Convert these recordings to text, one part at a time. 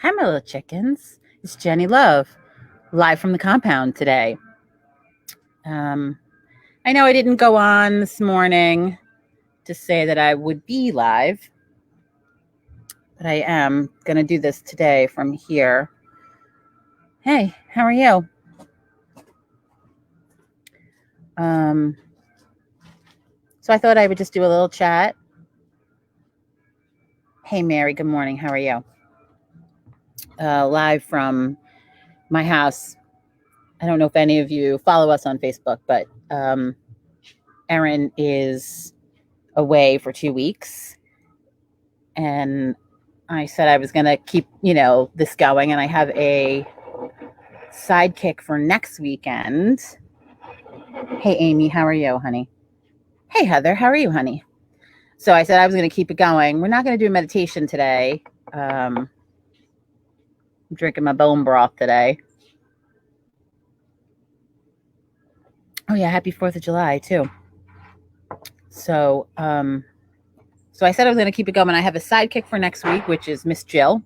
Hi, my little chickens. It's Jenni Love, live from the compound today. I know I didn't go on this morning to say that I would be live, but I am going to do this today from here. Hey, how are you? So I thought I would just do a little chat. Hey, Mary, good morning. How are you? Live from my house. I don't know if any of you follow us on Facebook, but Erin is away for 2 weeks. And I said I was going to keep, this going. And I have a sidekick for next weekend. Hey, Amy, how are you, honey? Hey, Heather, how are you, honey? So I said I was going to keep it going. We're not going to do a meditation today. I'm drinking my bone broth today. Oh, yeah, happy 4th of July, too. So I said I was going to keep it going. I have a sidekick for next week, which is Miss Jill.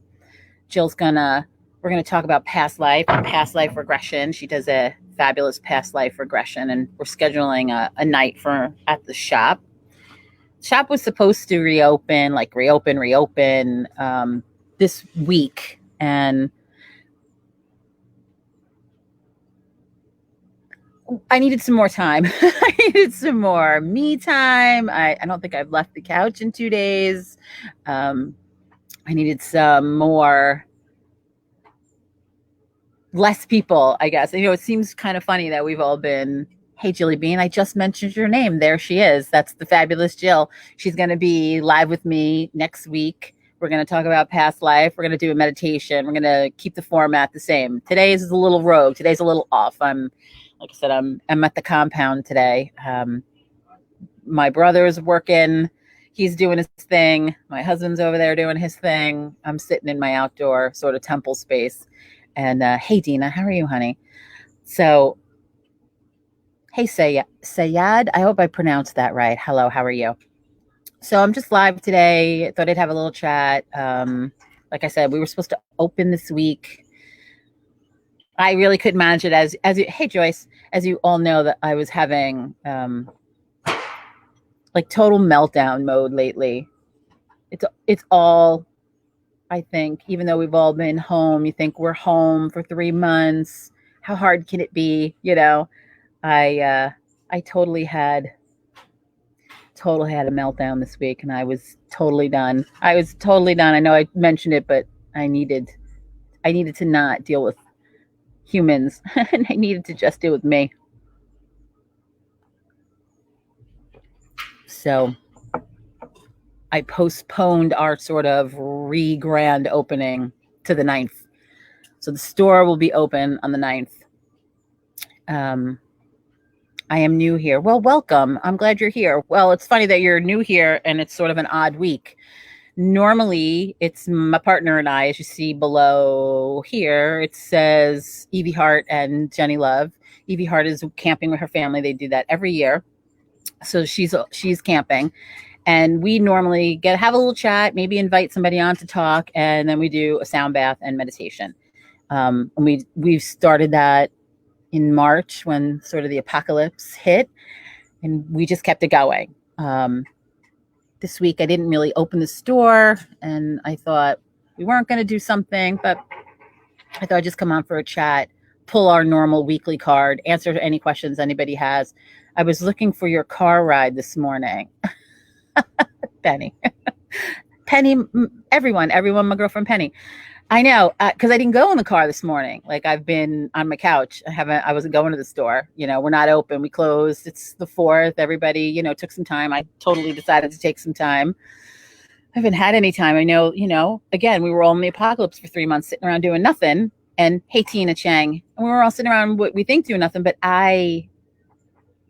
We're going to talk about past life and past life regression. She does a fabulous past life regression, and we're scheduling a night at the shop. Shop was supposed to reopen this week, and I needed some more time. I needed some more me time. I don't think I've left the couch in 2 days. I needed some more, less people, I guess. It seems kind of funny that we've all been, hey, Jilly Bean, I just mentioned your name. There she is. That's the fabulous Jill. She's going to be live with me next week. We're going to talk about past life. We're going to do a meditation. We're going to keep the format the same. Today's is a little rogue. Today's a little off. Like I said, I'm at the compound today. My brother's working. He's doing his thing. My husband's over there doing his thing. I'm sitting in my outdoor sort of temple space. And hey, Dina, how are you, honey? So, hey, Sayad. I hope I pronounced that right. Hello, how are you? So I'm just live today. Thought I'd have a little chat. Like I said, we were supposed to open this week. I really couldn't manage it hey, Joyce, as you all know, that I was having like total meltdown mode lately. It's all, I think, even though we've all been home, you think we're home for 3 months. How hard can it be? I totally had a meltdown this week, and I was totally done. I know I mentioned it, but I needed to not deal with humans and I needed to just deal with me. So I postponed our sort of grand opening to the 9th. So the store will be open on the 9th. I am new here. Well, welcome. I'm glad you're here. Well, it's funny that you're new here, and it's sort of an odd week. Normally, it's my partner and I, as you see below here, it says Evie Hart and Jenni Love. Evie Hart is camping with her family. They do that every year. So she's camping. And we normally have a little chat, maybe invite somebody on to talk, and then we do a sound bath and meditation. And we've started that in March when sort of the apocalypse hit, and we just kept it going. This week I didn't really open the store, and I thought we weren't going to do something, but I thought I'd just come on for a chat, pull our normal weekly card, answer any questions anybody has. I was looking for your car ride this morning. Penny, everyone, my girlfriend Penny. I know, because I didn't go in the car this morning. Like, I've been on my couch. I wasn't going to the store. We're not open. We closed. It's the 4th. Everybody, took some time. I totally decided to take some time. I haven't had any time. I know, again, we were all in the apocalypse for 3 months, sitting around doing nothing. And hey, Tina Chang, and we were all sitting around what we think doing nothing, but I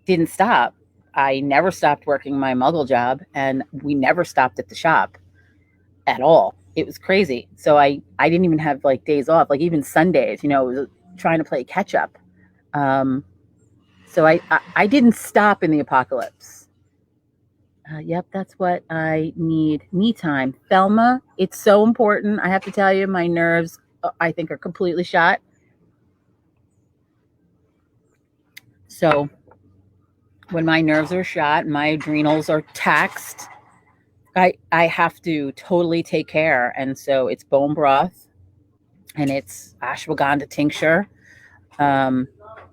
didn't stop. I never stopped working my muggle job, and we never stopped at the shop at all. It was crazy. So I didn't even have like days off, like even Sundays, was trying to play catch up. So I didn't stop in the apocalypse. Yep, that's what I need. Me time. Thelma, it's so important. I have to tell you, my nerves, I think, are completely shot. So when my nerves are shot, my adrenals are taxed, I have to totally take care. And so it's bone broth and it's ashwagandha tincture. Um,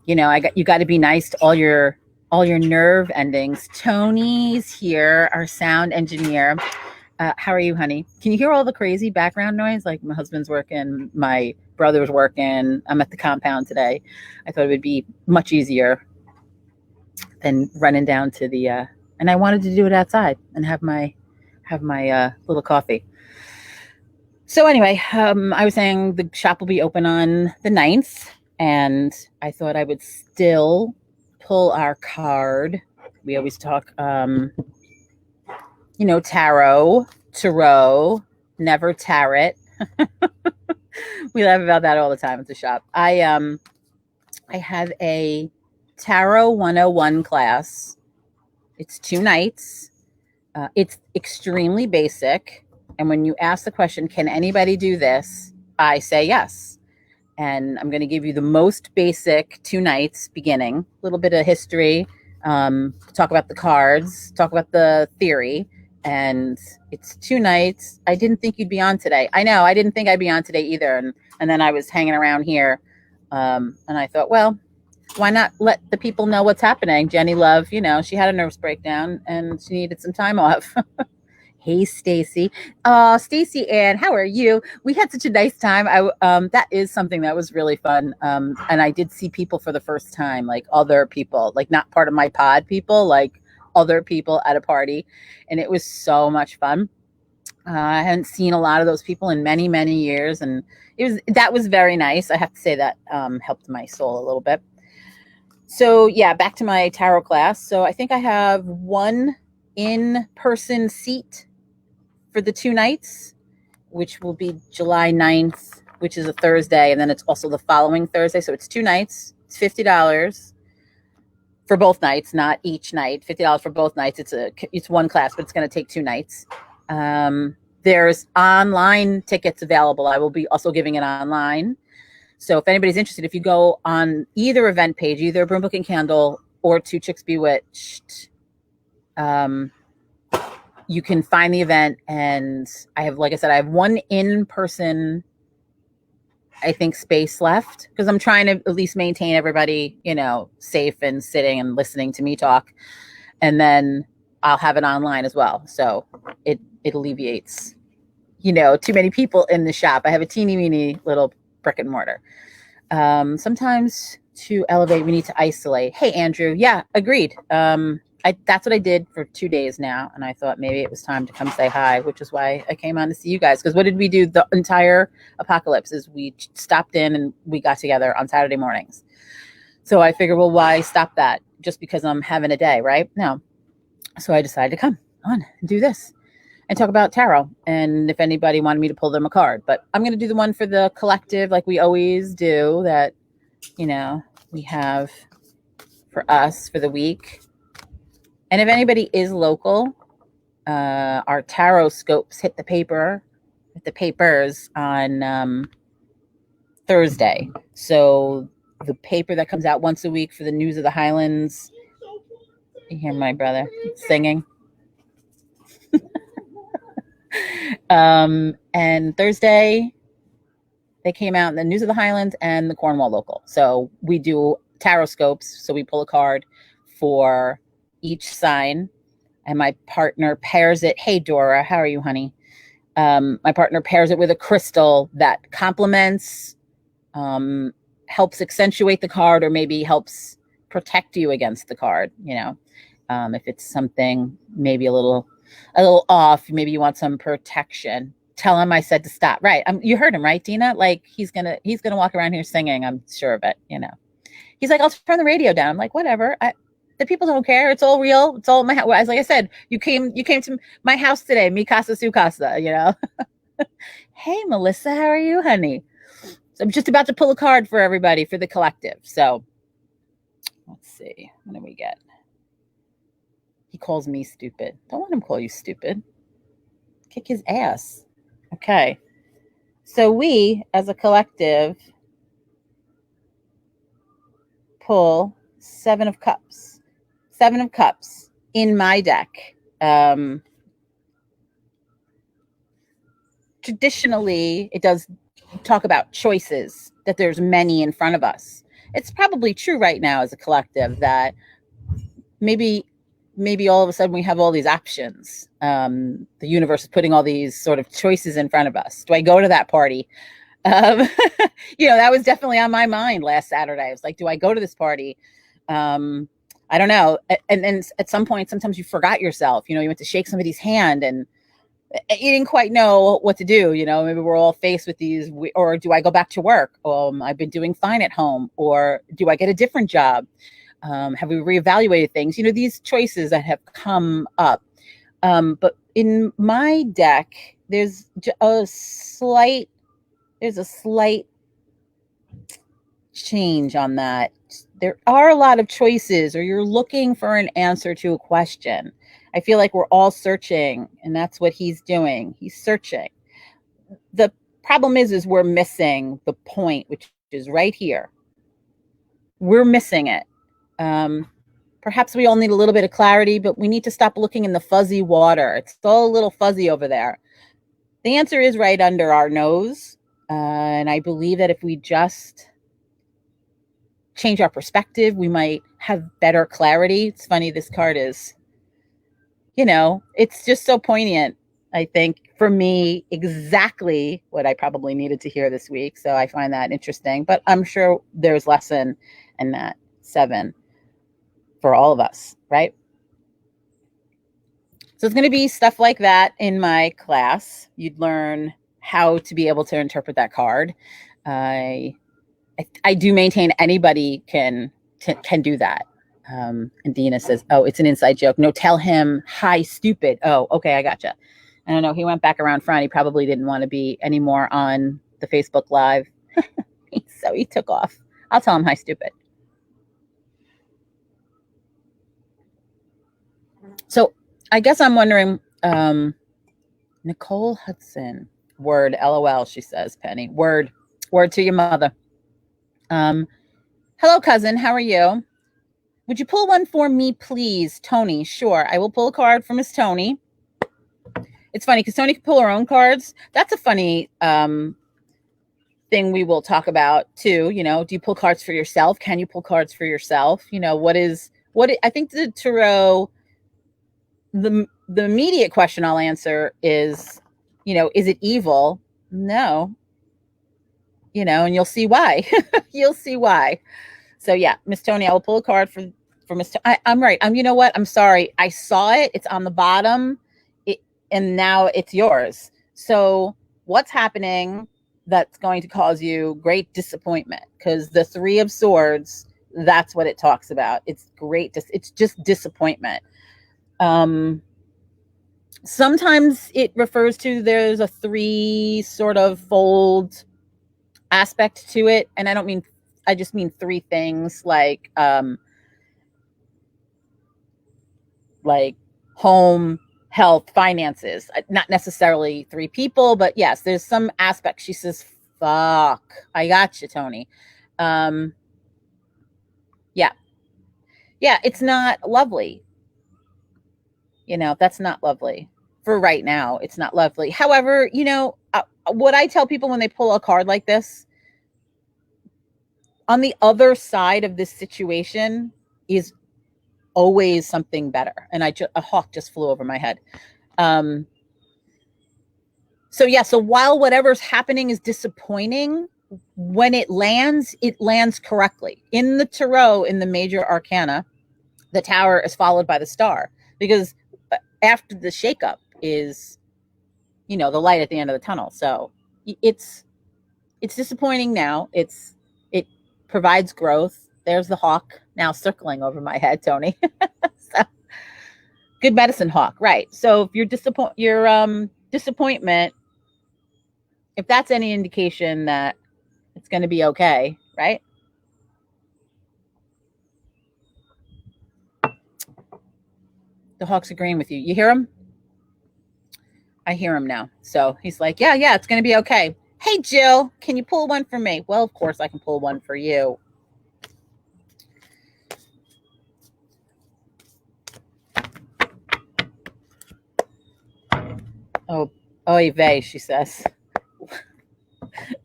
you got to be nice to all your nerve endings. Tony's here, our sound engineer. How are you, honey? Can you hear all the crazy background noise? Like my husband's working, my brother's working. I'm at the compound today. I thought it would be much easier than running down to the. And I wanted to do it outside and have my little coffee. So anyway, I was saying the shop will be open on the 9th, and I thought I would still pull our card. We always talk, tarot, never tarot. We laugh about that all the time at the shop. I have a Tarot 101 class. It's 2 nights. It's extremely basic. And when you ask the question, can anybody do this? I say yes. And I'm going to give you the most basic 2 nights beginning, a little bit of history, talk about the cards, talk about the theory. And it's 2 nights. I didn't think you'd be on today. I know, I didn't think I'd be on today either. And then I was hanging around here. And I thought, well, why not let the people know what's happening? Jenni Love, she had a nervous breakdown and she needed some time off. Hey, Stacy. Stacy Ann, how are you? We had such a nice time. That is something that was really fun. And I did see people for the first time, like other people, like not part of my pod people, like other people at a party. And it was so much fun. I hadn't seen a lot of those people in many, many years. And that was very nice. I have to say that helped my soul a little bit. So yeah, back to my tarot class. So I think I have 1 in-person seat for the 2 nights, which will be July 9th, which is a Thursday. And then it's also the following Thursday. So it's 2 nights. It's $50 for both nights, not each night. $50 for both nights. It's 1 class, but it's going to take 2 nights. There's online tickets available. I will be also giving it online. So if anybody's interested, if you go on either event page, either Broom Book and Candle or 2 Chicks Bewitched, you can find the event. And I have, like I said, I have 1 in-person, I think, space left because I'm trying to at least maintain everybody, safe and sitting and listening to me talk. And then I'll have it online as well. So it alleviates, too many people in the shop. I have a teeny weeny little brick and mortar. Sometimes to elevate, we need to isolate. Hey, Andrew. Yeah, agreed. That's what I did for 2 days now. And I thought maybe it was time to come say hi, which is why I came on to see you guys. Because what did we do the entire apocalypse is we stopped in and we got together on Saturday mornings. So I figured, well, why stop that? Just because I'm having a day, right? No. So I decided to come on and do this and talk about tarot. And if anybody wanted me to pull them a card. But I'm going to do the one for the collective like we always do that, we have for us for the week. And if anybody is local, our tarot scopes hit the papers on Thursday. So the paper that comes out once a week for the News of the Highlands. You hear my brother singing. And Thursday, they came out in the News of the Highlands and the Cornwall Local. So we do tarot scopes. So we pull a card for each sign, and my partner pairs it. Hey, Dora, how are you, honey? My partner pairs it with a crystal that complements, helps accentuate the card, or maybe helps protect you against the card. If it's something maybe a little off, maybe you want some protection. Tell him I said to stop. Right. You heard him, right, Dina? Like he's gonna walk around here singing. I'm sure of it. He's like, I'll turn the radio down. I'm like, whatever. The people don't care. It's all real. It's all my house. Like I said, you came to my house today. Mi casa, su casa, Hey, Melissa, how are you, honey? So I'm just about to pull a card for everybody for the collective. So let's see. What do we get? He calls me stupid. Don't let him call you stupid. Kick his ass. Okay. So we, as a collective, pull 7 of Cups. 7 of Cups in my deck. Traditionally, it does talk about choices, that there's many in front of us. It's probably true right now as a collective that maybe all of a sudden we have all these options. The universe is putting all these sort of choices in front of us. Do I go to that party? That was definitely on my mind last Saturday. I was like, do I go to this party? I don't know. And then at some point, sometimes you forgot yourself. You went to shake somebody's hand and you didn't quite know what to do. Maybe we're all faced with these, or do I go back to work? I've been doing fine at home, or do I get a different job? Have we reevaluated things? These choices that have come up. But in my deck, there's a slight change on that. There are a lot of choices, or you're looking for an answer to a question. I feel like we're all searching, and that's what he's doing. He's searching. The problem is we're missing the point, which is right here. We're missing it. Perhaps we all need a little bit of clarity, but we need to stop looking in the fuzzy water. It's all a little fuzzy over there. The answer is right under our nose. And I believe that if we just change our perspective, we might have better clarity. It's funny, this card is, it's just so poignant. I think for me, exactly what I probably needed to hear this week. So I find that interesting, but I'm sure there's lesson in that 7 for all of us, right? So it's going to be stuff like that in my class. You'd learn how to be able to interpret that card. I do maintain anybody can do that. And Dina says, oh, it's an inside joke. No, tell him, hi, stupid. Oh, okay, I gotcha. I don't know. He went back around front. He probably didn't want to be anymore on the Facebook Live. So he took off. I'll tell him, hi, stupid. So I guess I'm wondering, Nicole Hudson, word, LOL, she says, Penny. Word to your mother. Hello, cousin. How are you? Would you pull one for me, please? Tony, sure. I will pull a card for Miss Tony. It's funny because Tony can pull her own cards. That's a funny thing we will talk about too. Do you pull cards for yourself? Can you pull cards for yourself? I think the tarot, the immediate question I'll answer is, is it evil? No. And you'll see why. You'll see why. So yeah, Miss Tony, I will pull a card for Miss Tony. I'm right. You know what? I'm sorry. I saw it. It's on the bottom, and now it's yours. So what's happening that's going to cause you great disappointment? Because the 3 of Swords, that's what it talks about. It's great. It's just disappointment. Sometimes it refers to there's a 3 sort of fold aspect to it, and I just mean 3 things like home, health, finances. Not necessarily 3 people, but yes, there's some aspect. She says, fuck. I got you, Tony. Yeah, it's not lovely. That's not lovely. For right now, it's not lovely. However, what I tell people when they pull a card like this, on the other side of this situation is always something better. And a hawk just flew over my head. So while whatever's happening is disappointing, when it lands correctly. In the tarot, in the major arcana, the Tower is followed by the Star, because after the shakeup is, the light at the end of the tunnel. So it's disappointing now. It provides growth. There's the hawk now circling over my head, Tony. So, good medicine hawk, right? So if your disappointment, if that's any indication that it's going to be okay, right? The Hawk's agreeing with you. You hear him? I hear him now. So he's like, yeah, it's going to be okay. Hey, Jill, can you pull one for me? Well, of course I can pull one for you. Oh, oy vey, she says.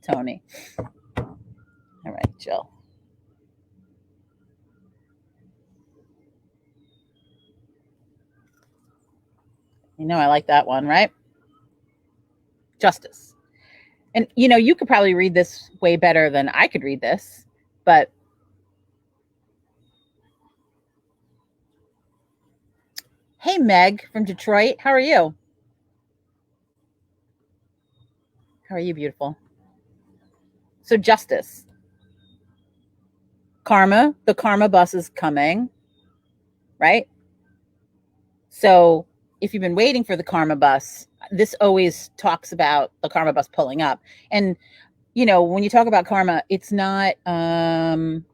Tony. All right, Jill. You know I like that one, right? Justice. And, you know, you could probably read this way better than I could read this, but hey, Meg from Detroit. How are you? How are you, beautiful? So justice. Karma. The karma bus is coming, right? So if you've been waiting for the karma bus, this always talks about the karma bus pulling up. And, you know, when you talk about karma, it's not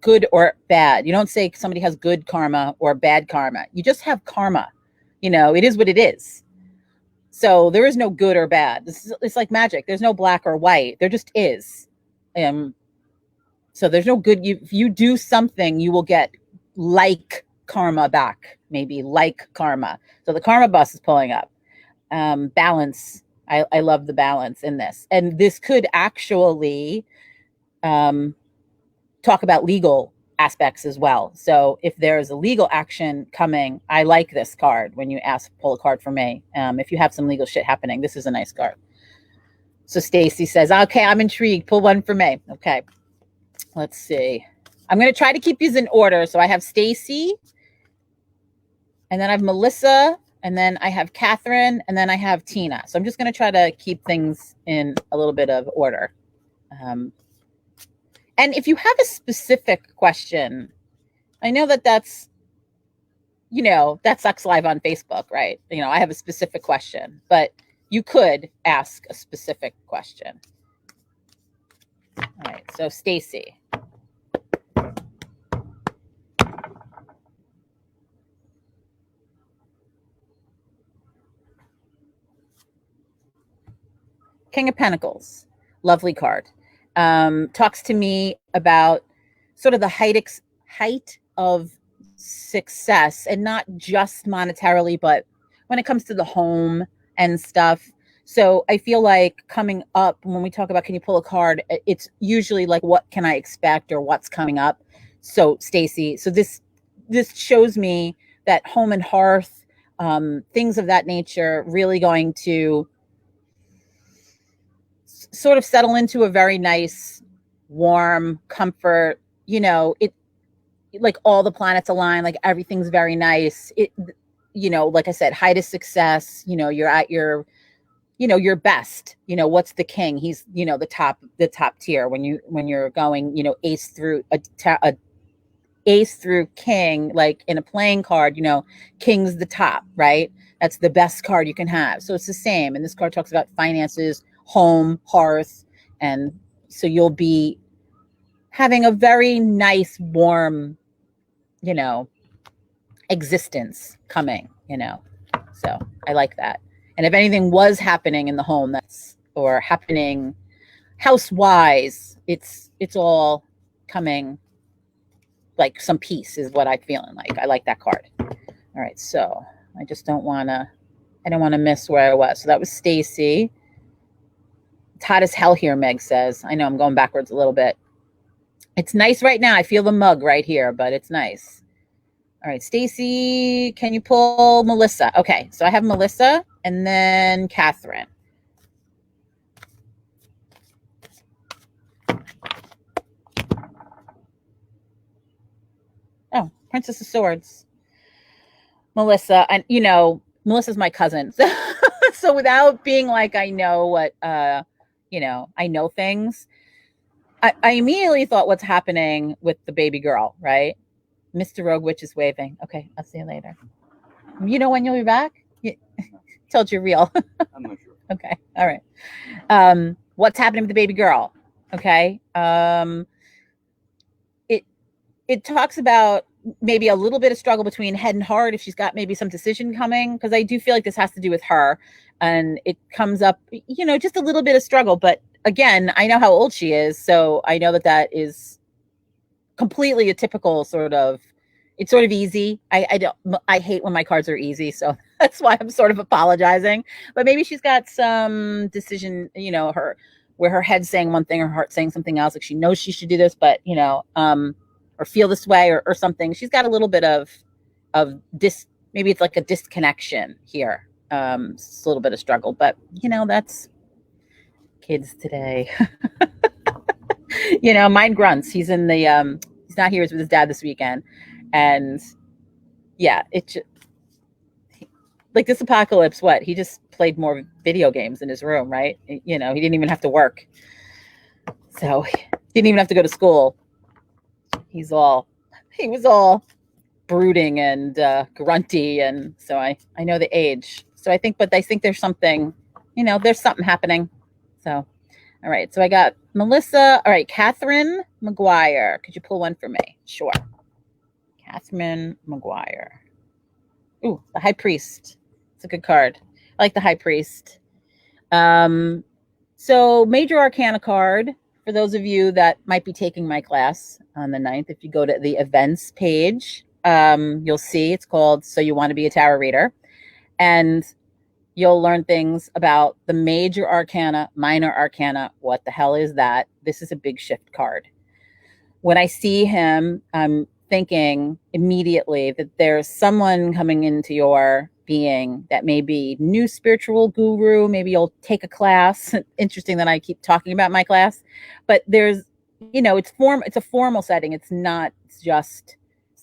good or bad. You don't say somebody has good karma or bad karma. You just have karma. You know, it is what it is. So there is no good or bad. It's like magic. There's no black or white. There just is. So there's no good. If you do something, you will get like karma back, maybe like karma. So the karma bus is pulling up. Balance. I love the balance in this. And this could actually talk about legal aspects as well. So if there's a legal action coming, I like this card when you pull a card for me. If you have some legal shit happening, this is a nice card. So Stacy says, okay, I'm intrigued. Pull one for me. Okay. Let's see. I'm going to try to keep these in order. So I have Stacy, and then I have Melissa, and then I have Catherine, and then I have Tina. So I'm just going to try to keep things in a little bit of order. And if you have a specific question, I know that's, you know, that sucks live on Facebook, right? You know, I have a specific question, but you could ask a specific question. All right, so Stacy. King of Pentacles, lovely card. Talks to me about sort of the height of success, and not just monetarily, but when it comes to the home and stuff. So I feel like coming up, when we talk about can you pull a card, it's usually like what can I expect or what's coming up. So Stacy, so this shows me that home and hearth, things of that nature, really going to sort of settle into a very nice, warm comfort. You know, it like all the planets align, like everything's very nice. It, you know, like I said, height of success, you know, you're at your, you know, your best. You know, what's the king? He's, you know, the top tier when you're going, you know, ace through ace through king, like in a playing card, you know, king's the top, right? That's the best card you can have. So it's the same. And this card talks about finances, home, hearth. And so you'll be having a very nice, warm, you know, existence coming, you know. So I like that. And if anything was happening in the home or happening house-wise, it's all coming, like some peace is what I'm feeling like. I like that card. All right, so I don't want to miss where I was. So that was Stacy. It's hot as hell here, Meg says. I know I'm going backwards a little bit. It's nice right now. I feel the mug right here, but it's nice. All right, Stacy, can you pull Melissa? Okay, so I have Melissa and then Catherine. Oh, Princess of Swords. Melissa, and you know, Melissa's my cousin. So without being like I know what you know, I know things, I immediately thought what's happening with the baby girl, right? Mr. Rogue Witch is waving. Okay, I'll see you later. You know when you'll be back? Told you real. I'm not sure. Okay, all right. What's happening with the baby girl? Okay. It talks about maybe a little bit of struggle between head and heart if she's got maybe some decision coming, because I do feel like this has to do with her, and it comes up, just a little bit of struggle. But again, I know how old she is, so I know that is completely a typical sort of, it's sort of easy. I hate when my cards are easy, so that's why I'm sort of apologizing. But maybe she's got some decision, where her head's saying one thing, her heart's saying something else. Like she knows she should do this, but or feel this way, or something. She's got a little bit of maybe it's like a disconnection here. It's a little bit of struggle, but that's kids today. Mine grunts. He's in the he's not here. He's with his dad this weekend, and yeah, like this apocalypse. What, he just played more video games in his room, right? He didn't even have to work, so he didn't even have to go to school. He was all brooding and grunty, and so I know the age. So I think there's something, there's something happening. So, all right. So I got Melissa. All right, Catherine Mcguire. Could you pull one for me? Sure. Catherine Mcguire. Ooh, the High Priest. It's a good card. I like the High Priest. So Major Arcana card. For those of you that might be taking my class on the 9th, if you go to the events page, you'll see it's called So You Want to Be a Tarot Reader. And you'll learn things about the Major Arcana, Minor Arcana. What the hell is that? This is a big shift card. When I see him, I'm thinking immediately that there's someone coming into your being that may be new spiritual guru. Maybe you'll take a class. Interesting that I keep talking about my class, but there's, it's a formal setting. It's not just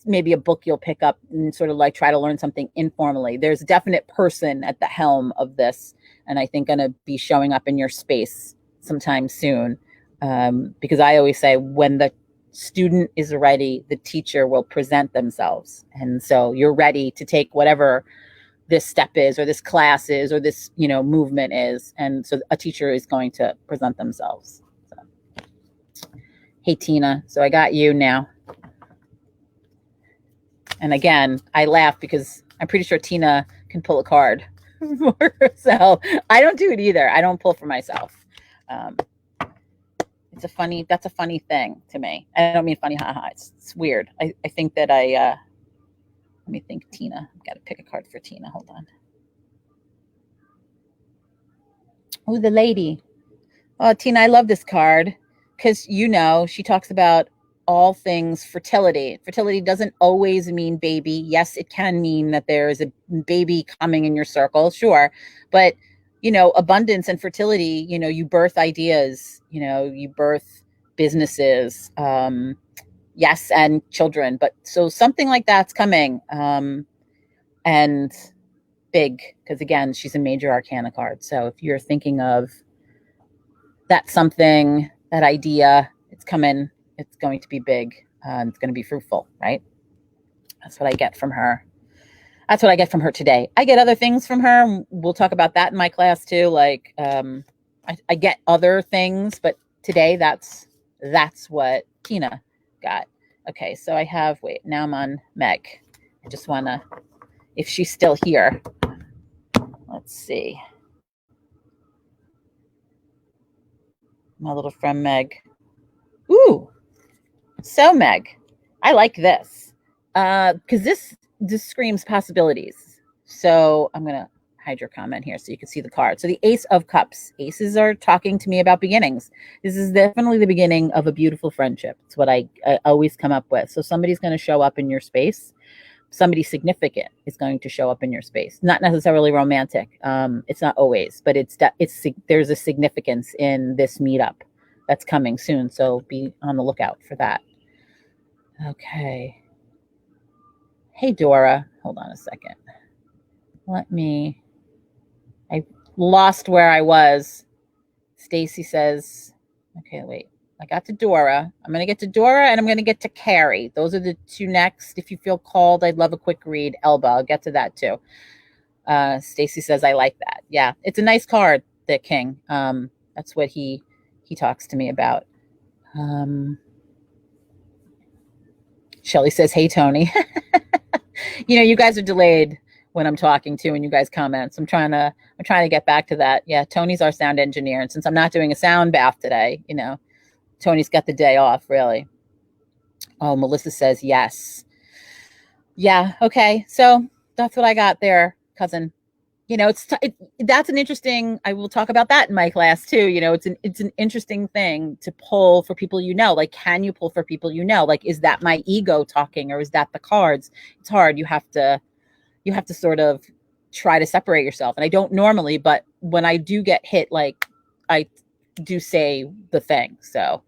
maybe a book you'll pick up and sort of like try to learn something informally. There's a definite person at the helm of this, and I think going to be showing up in your space sometime soon. Because I always say when the student is ready, the teacher will present themselves. And so you're ready to take whatever this step is, or this class is, or this, movement is. And so a teacher is going to present themselves. So. Hey, Tina. So I got you now. And again, I laugh because I'm pretty sure Tina can pull a card for herself. I don't do it either. I don't pull for myself. That's a funny thing to me. I don't mean funny, haha. It's weird. I think that let me think, Tina. I've got to pick a card for Tina. Hold on. Oh, the lady. Oh, Tina, I love this card because, she talks about all things fertility. Fertility doesn't always mean baby. Yes, it can mean that there is a baby coming in your circle. Sure. But, abundance and fertility, you birth ideas, you birth businesses, yes, and children. But so something like that's coming, and big, because again, she's a Major Arcana card. So if you're thinking of that something, that idea, it's coming, it's going to be big, and it's going to be fruitful, right? That's what I get from her. That's what I get from her today. I get other things from her. We'll talk about that in my class too. Like, I get other things, but today that's what Tina got. Okay, so I have, now I'm on Meg. I just want to, if she's still here, let's see. My little friend Meg. Ooh, so Meg, I like this because this screams possibilities. So I'm going to hide your comment here so you can see the card. So the Ace of Cups. Aces are talking to me about beginnings. This is definitely the beginning of a beautiful friendship. It's what I always come up with. So somebody's going to show up in your space. Somebody significant is going to show up in your space. Not necessarily romantic. It's not always, but there's a significance in this meetup that's coming soon. So be on the lookout for that. Okay. Hey, Dora. Hold on a second. I lost where I was. Stacy says, okay, wait. I got to Dora. I'm going to get to Dora, and I'm going to get to Carrie. Those are the two next. If you feel called, I'd love a quick read. Elba, I'll get to that too. Stacy says, I like that. Yeah, it's a nice card, the King. That's what he talks to me about. Shelly says, hey, Tony. You know, you guys are delayed when I'm talking to and you guys comment. So I'm trying to get back to that. Yeah, Tony's our sound engineer. And since I'm not doing a sound bath today, you know, Tony's got the day off, really. Oh, Melissa says yes. Yeah, okay. So that's what I got there, cousin. You know, that's an interesting, I will talk about that in my class too. You know, it's an interesting thing to pull for people you know. Like, can you pull for people you know? Like, is that my ego talking or is that the cards? It's hard. You have to sort of try to separate yourself. And I don't normally, but when I do get hit, like, I do say the thing. So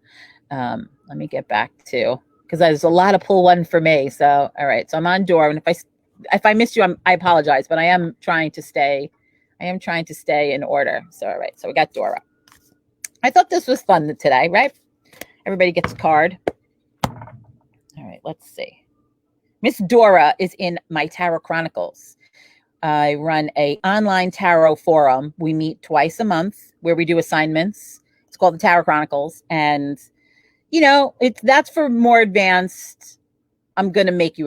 let me get back to, because there's a lot of pull one for me. So, all right. So I'm on Dora. And if I missed you, I apologize, but I am trying to stay in order. So, all right. So we got Dora. I thought this was fun today, right? Everybody gets a card. All right. Let's see. Miss Dora is in my Tarot Chronicles. I run a online tarot forum. We meet twice a month where we do assignments. It's called the Tarot Chronicles. And, you know, that's for more advanced. I'm really going to make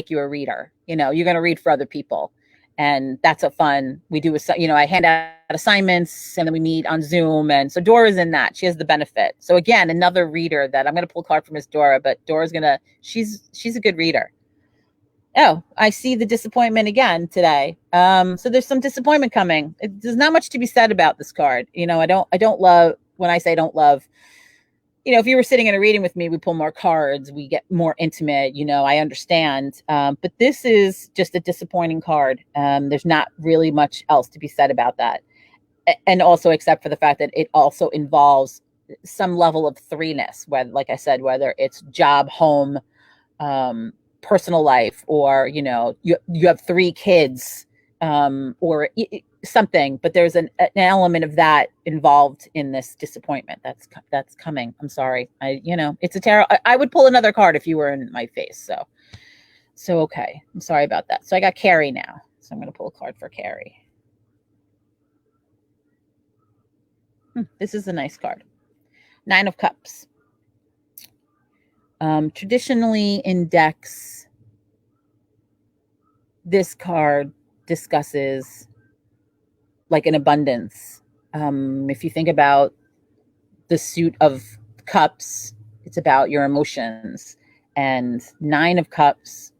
you a reader. You know, you're going to read for other people. And that's a fun, we do, you know, I hand out assignments and then we meet on Zoom. And so Dora's in that. She has the benefit. So again, another reader that I'm going to pull a card from Miss Dora, but Dora's she's a good reader. Oh, I see the disappointment again today. So there's some disappointment coming. There's not much to be said about this card. You know, I don't love, when I say don't love, you know, if you were sitting in a reading with me, we pull more cards, we get more intimate, you know, I understand. But this is just a disappointing card. There's not really much else to be said about that. And also, except for the fact that it also involves some level of threeness, whether, like I said, whether it's job, home, personal life, or, you know, you have 3 kids, or something, but there's an element of that involved in this disappointment that's coming. I'm sorry. You know, it's a tarot. I would pull another card if you were in my face. So okay. I'm sorry about that. So I got Carrie now. So I'm going to pull a card for Carrie. This is a nice card. 9 of Cups. Traditionally in decks, this card discusses like an abundance. If you think about the suit of cups, it's about your emotions. And 9 of Cups,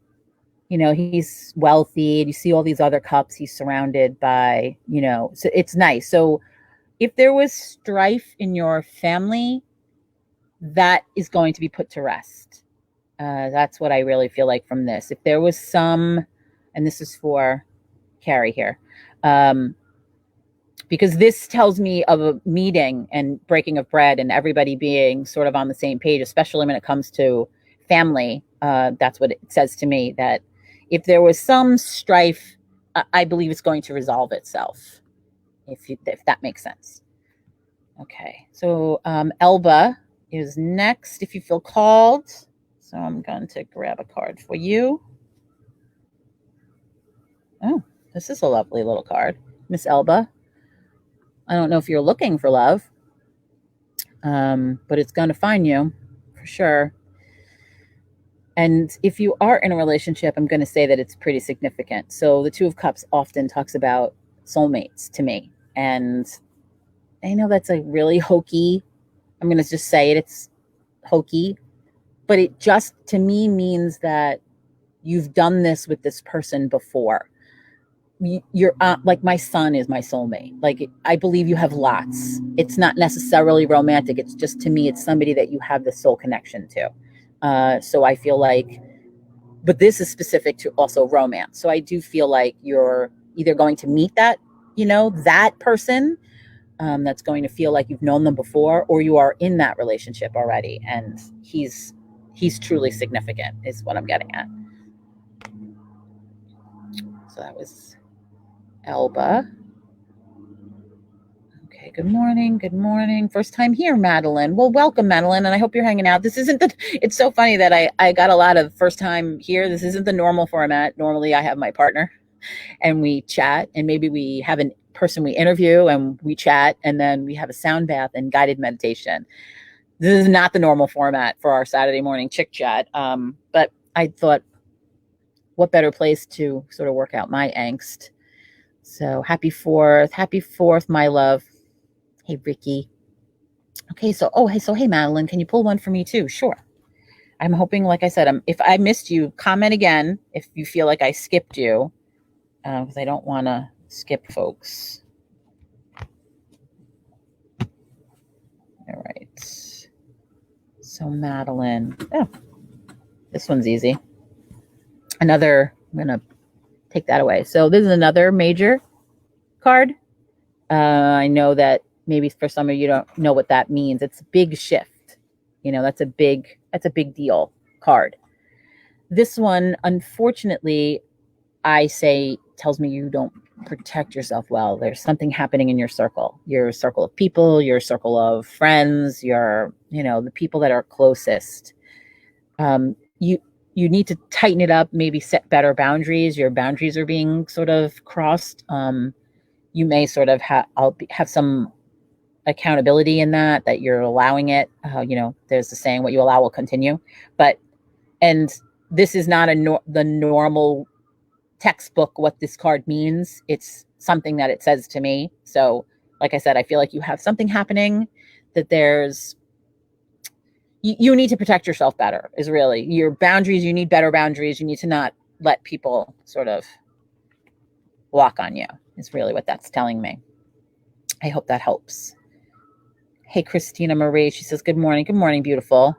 you know, he's wealthy. You see all these other cups he's surrounded by, you know, so it's nice. So if there was strife in your family, that is going to be put to rest. That's what I really feel like from this. If there was some, and this is for Carrie here, because this tells me of a meeting and breaking of bread and everybody being sort of on the same page, especially when it comes to family. That's what it says to me, that if there was some strife, I believe it's going to resolve itself, if that makes sense. Okay, so Elba is next if you feel called. So I'm going to grab a card for you. Oh, this is a lovely little card. Miss Elba. I don't know if you're looking for love, but it's going to find you for sure. And if you are in a relationship, I'm going to say that it's pretty significant. So the 2 of Cups often talks about soulmates to me. And I know that's a really hokey, I'm going to just say it, it's hokey, but it just to me means that you've done this with this person before. You're like, my son is my soulmate. Like, I believe you have lots. It's not necessarily romantic. It's just, to me, it's somebody that you have the soul connection to. So I feel like, but this is specific to also romance. So I do feel like you're either going to meet that, you know, that person that's going to feel like you've known them before, or you are in that relationship already. And he's truly significant is what I'm getting at. So that was Elba. Okay, good morning. Good morning. First time here, Madeline. Well, welcome, Madeline, and I hope you're hanging out. This isn't it's so funny that I got a lot of first time here. This isn't the normal format. Normally I have my partner and we chat, and maybe we have a person we interview and we chat, and then we have a sound bath and guided meditation. This is not the normal format for our Saturday morning CHiCK.CHAT. But I thought, what better place to sort of work out my angst? So happy 4th, my love. Hey, Ricky. Okay, so hey, Madeline, can you pull one for me too? Sure. I'm hoping, like I said, if I missed you, comment again if you feel like I skipped you, because I don't want to skip folks. All right. So Madeline, this one's easy. I'm gonna take that away. So this is another major card. I know that maybe for some of you don't know what that means. It's a big shift. That's a big deal card. This one, unfortunately, I say tells me you don't protect yourself well. There's something happening in your circle of people, your circle of friends, the people that are closest. You need to tighten it up, maybe set better boundaries. Your boundaries are being sort of crossed. You may sort of have some accountability in that you're allowing it. There's the saying, what you allow will continue. And this is not the normal textbook what this card means. It's something that it says to me. So like I said, I feel like you have something happening, that you need to protect yourself better, is really your boundaries. You need better boundaries. You need to not let people sort of walk on you, is really what that's telling me. I hope that helps. Hey, Christina Marie, she says, good morning. Good morning, beautiful.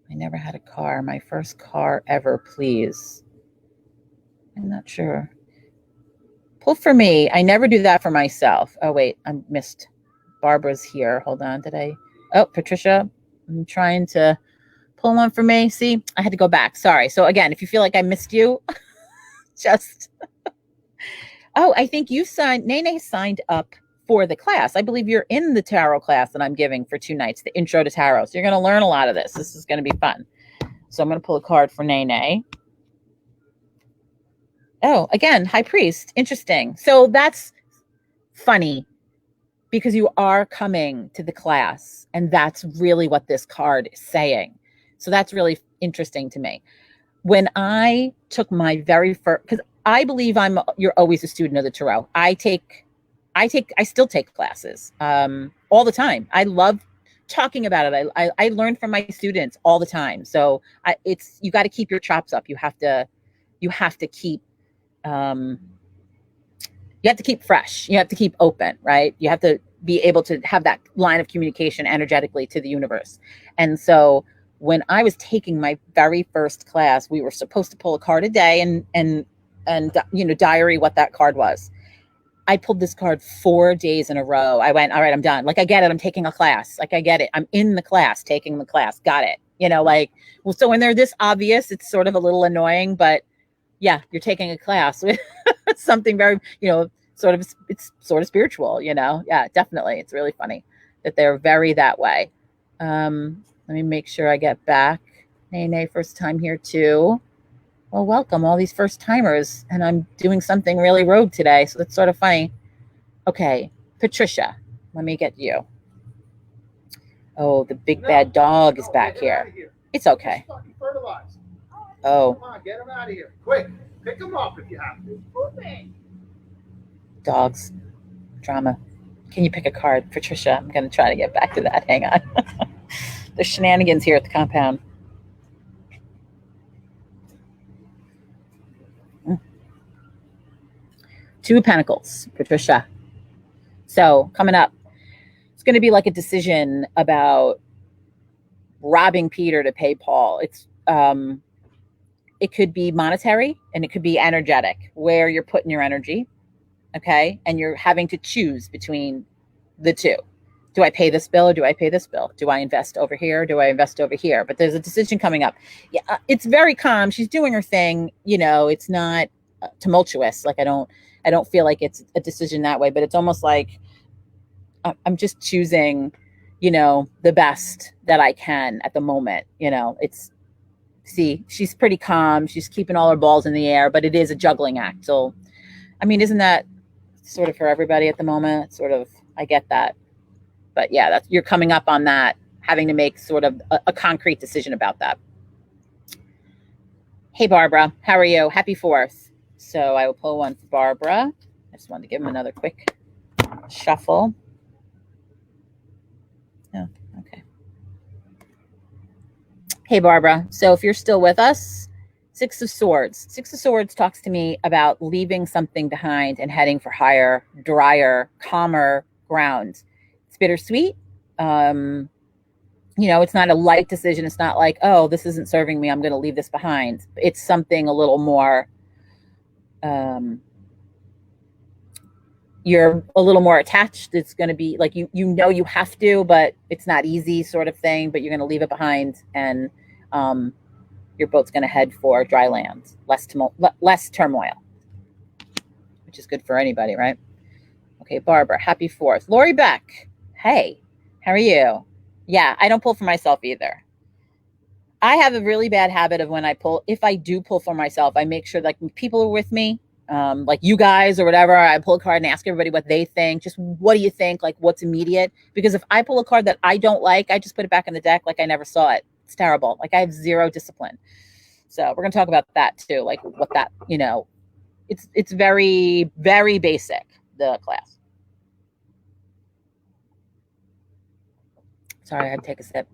I never had a car. My first car ever, please. I'm not sure. Pull for me. I never do that for myself. Oh, wait, I missed. Barbara's here. Hold on. Oh, Patricia, I'm trying to pull one for me. See, I had to go back. Sorry. So again, if you feel like I missed you, just... Oh, I think Nene signed up for the class. I believe you're in the tarot class that I'm giving for 2 nights, the intro to tarot. So you're going to learn a lot of this. This is going to be fun. So I'm going to pull a card for Nene. Oh, again, High Priest. Interesting. So that's funny, because you are coming to the class, and that's really what this card is saying. So that's really interesting to me. When I took my very first, because I believe you're always a student of the tarot. I still take classes all the time. I love talking about it. I learn from my students all the time. So you got to keep your chops up. You have to keep fresh. You have to keep open, right? You have to be able to have that line of communication energetically to the universe. And so when I was taking my very first class, we were supposed to pull a card a day and diary what that card was. I pulled this card 4 days in a row. I went, all right, I'm done. Like, I get it. I'm taking a class. Like, I get it. I'm in the class, taking the class. Got it. So when they're this obvious, it's sort of a little annoying, but yeah, you're taking a class with something very, it's sort of spiritual, Yeah, definitely. It's really funny that they're very that way. Let me make sure I get back. Nene, first time here too. Well, welcome all these first timers. And I'm doing something really rogue today, so that's sort of funny. Okay, Patricia, let me get you. Oh, the big bad dog is back here. It's okay. Oh. Come on, get him out of here. Quick, pick him up if you have to. Dogs. Drama. Can you pick a card? Patricia, I'm going to try to get back to that. Hang on. There's shenanigans here at the compound. 2 of Pentacles, Patricia. So coming up, it's going to be like a decision about robbing Peter to pay Paul. It could be monetary and it could be energetic, where you're putting your energy. Okay. And you're having to choose between the two. Do I pay this bill or do I pay this bill? Do I invest over here? Or do I invest over here? But there's a decision coming up. Yeah, it's very calm. She's doing her thing. It's not tumultuous. Like, I don't feel like it's a decision that way, but it's almost like I'm just choosing, the best that I can at the moment. She's pretty calm. She's keeping all her balls in the air, but it is a juggling act. So, I mean, isn't that sort of for everybody at the moment? Sort of, I get that. But yeah, you're coming up on that, having to make sort of a concrete decision about that. Hey, Barbara, how are you? Happy 4th. So I will pull one for Barbara. I just wanted to give him another quick shuffle. Oh, okay. Hey, Barbara. So if you're still with us, 6 of Swords. 6 of Swords talks to me about leaving something behind and heading for higher, drier, calmer ground. It's bittersweet. It's not a light decision. It's not like, oh, this isn't serving me, I'm going to leave this behind. It's something a little more, you're a little more attached. It's going to be like, you have to, but it's not easy sort of thing, but you're going to leave it behind, and your boat's going to head for dry land, less turmoil, which is good for anybody, right? Okay, Barbara, happy 4th. Lori Beck, hey, how are you? Yeah, I don't pull for myself either. I have a really bad habit of when I pull, if I do pull for myself, I make sure like people are with me, like you guys or whatever. I pull a card and ask everybody what they think. Just what do you think? Like what's immediate? Because if I pull a card that I don't like, I just put it back in the deck like I never saw it. It's terrible. Like I have zero discipline. So we're going to talk about that too. Like what that, it's very, very basic, the class. Sorry, I had to take a sip.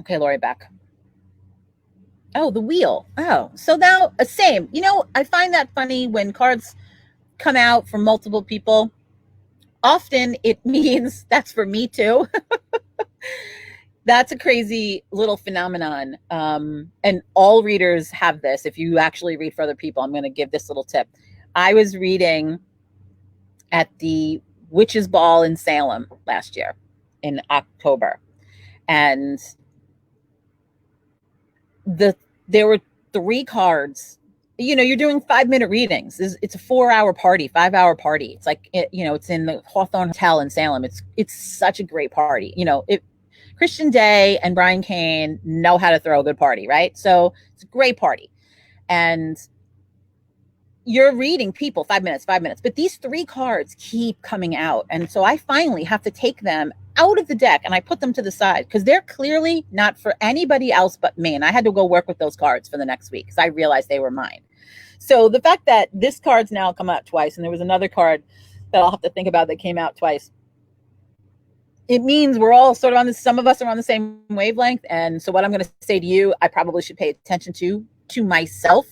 Okay, Lori Beck. Oh, the wheel. Oh, so now same. I find that funny when cards come out from multiple people. Often it means that's for me too. That's a crazy little phenomenon. And all readers have this. If you actually read for other people, I'm going to give this little tip. I was reading at the Witches Ball in Salem last year in October, and there were 3 cards. You're doing 5-minute readings. It's a 4-hour party, 5-hour party. It's like it's in the Hawthorne Hotel in Salem. It's such a great party. Christian Day and Brian Kane know how to throw a good party, right? So it's a great party, and you're reading people 5 minutes, but these 3 cards keep coming out. And so I finally have to take them out of the deck and I put them to the side because they're clearly not for anybody else but me. And I had to go work with those cards for the next week because I realized they were mine. So the fact that this card's now come out twice, and there was another card that I'll have to think about that came out twice, it means we're all sort of on this, some of us are on the same wavelength. And so what I'm going to say to you, I probably should pay attention to myself.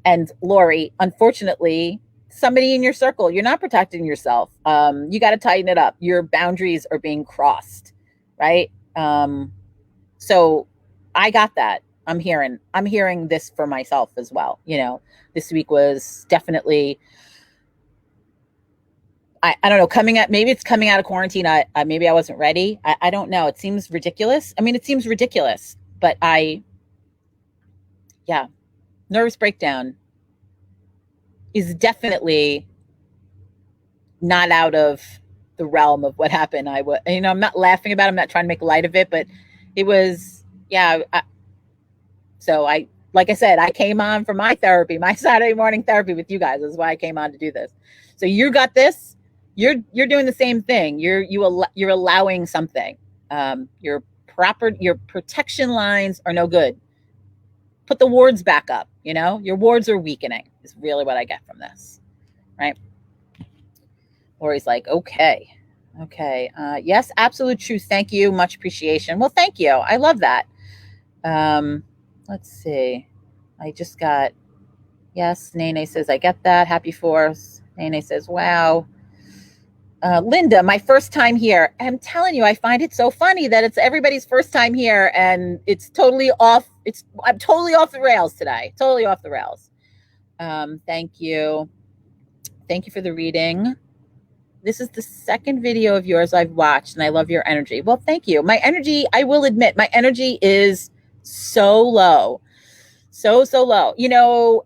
And Lori, unfortunately, somebody in your circle, you're not protecting yourself. You got to tighten it up. Your boundaries are being crossed, right? So I got that. I'm hearing this for myself as well. This week was definitely, I don't know, maybe it's coming out of quarantine. Maybe I wasn't ready. I don't know. It seems ridiculous. It seems ridiculous, but nervous breakdown is definitely not out of the realm of what happened. I'm not laughing about it. I'm not trying to make light of it, but it was, like I said, I came on for my therapy, my Saturday morning therapy with you guys. This is why I came on to do this. So you got this. You're doing the same thing. You're allowing something. Your protection lines are no good. Put the wards back up. Your wards are weakening is really what I get from this, right? Lori's like, okay. Yes, absolute truth. Thank you. Much appreciation. Well, thank you. I love that. Let's see. I just got, yes, Nene says, I get that. Happy 4th. Nene says, wow. Linda, my first time here. I'm telling you, I find it so funny that it's everybody's first time here and it's totally off. I'm totally off the rails today. Totally off the rails. Thank you. Thank you for the reading. This is the 2nd video of yours I've watched and I love your energy. Well, thank you. My energy, I will admit, my energy is so low. So low.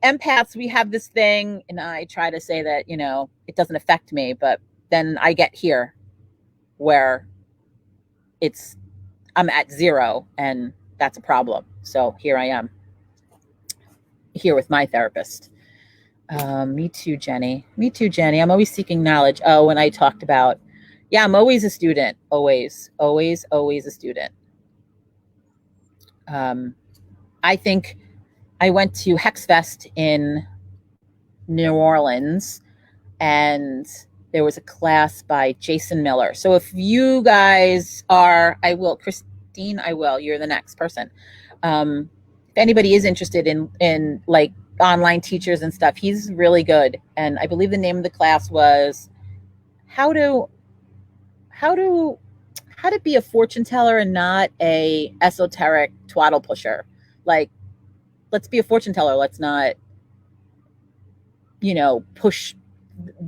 Empaths, we have this thing, and I try to say that, it doesn't affect me, but then I get here where I'm at 0 and that's a problem. So here I am here with my therapist. Me too, Jenny. I'm always seeking knowledge. Oh, when I talked about, Yeah, I'm always a student. Always, always, always a student. I think I went to Hex Fest in New Orleans, and there was a class by Jason Miller. So if you guys are, Christine, you're the next person. If anybody is interested in like online teachers and stuff, he's really good. And I believe the name of the class was how to be a fortune teller and not a esoteric twaddle pusher. Like, let's be a fortune teller. Let's not, push,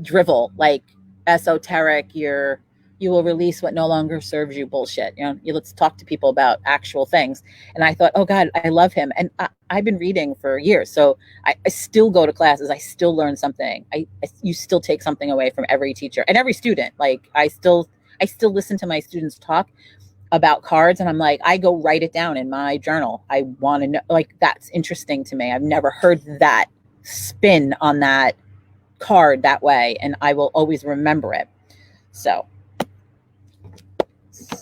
drivel, like esoteric. You will release what no longer serves you bullshit. Let's talk to people about actual things. And I thought, oh God, I love him. And I've been reading for years. So I still go to classes. I still learn something. You still take something away from every teacher and every student. Like I still listen to my students talk about cards, and I'm like, I go write it down in my journal. I want to know, like, that's interesting to me. I've never heard that spin on that card that way, and I will always remember it. So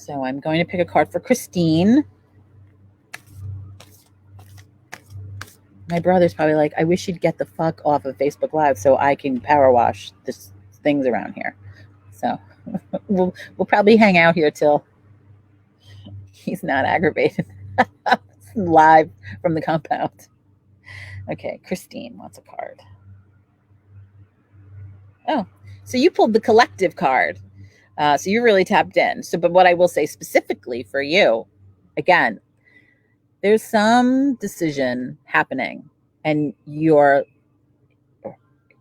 I'm going to pick a card for Christine. My brother's probably like, I wish you'd get the fuck off of Facebook Live so I can power wash this things around here. So we'll probably hang out here till he's not aggravated. Live from the compound. Okay, Christine wants a card. Oh, so you pulled the collective card. So you're really tapped in. But what I will say specifically for you, again, there's some decision happening, and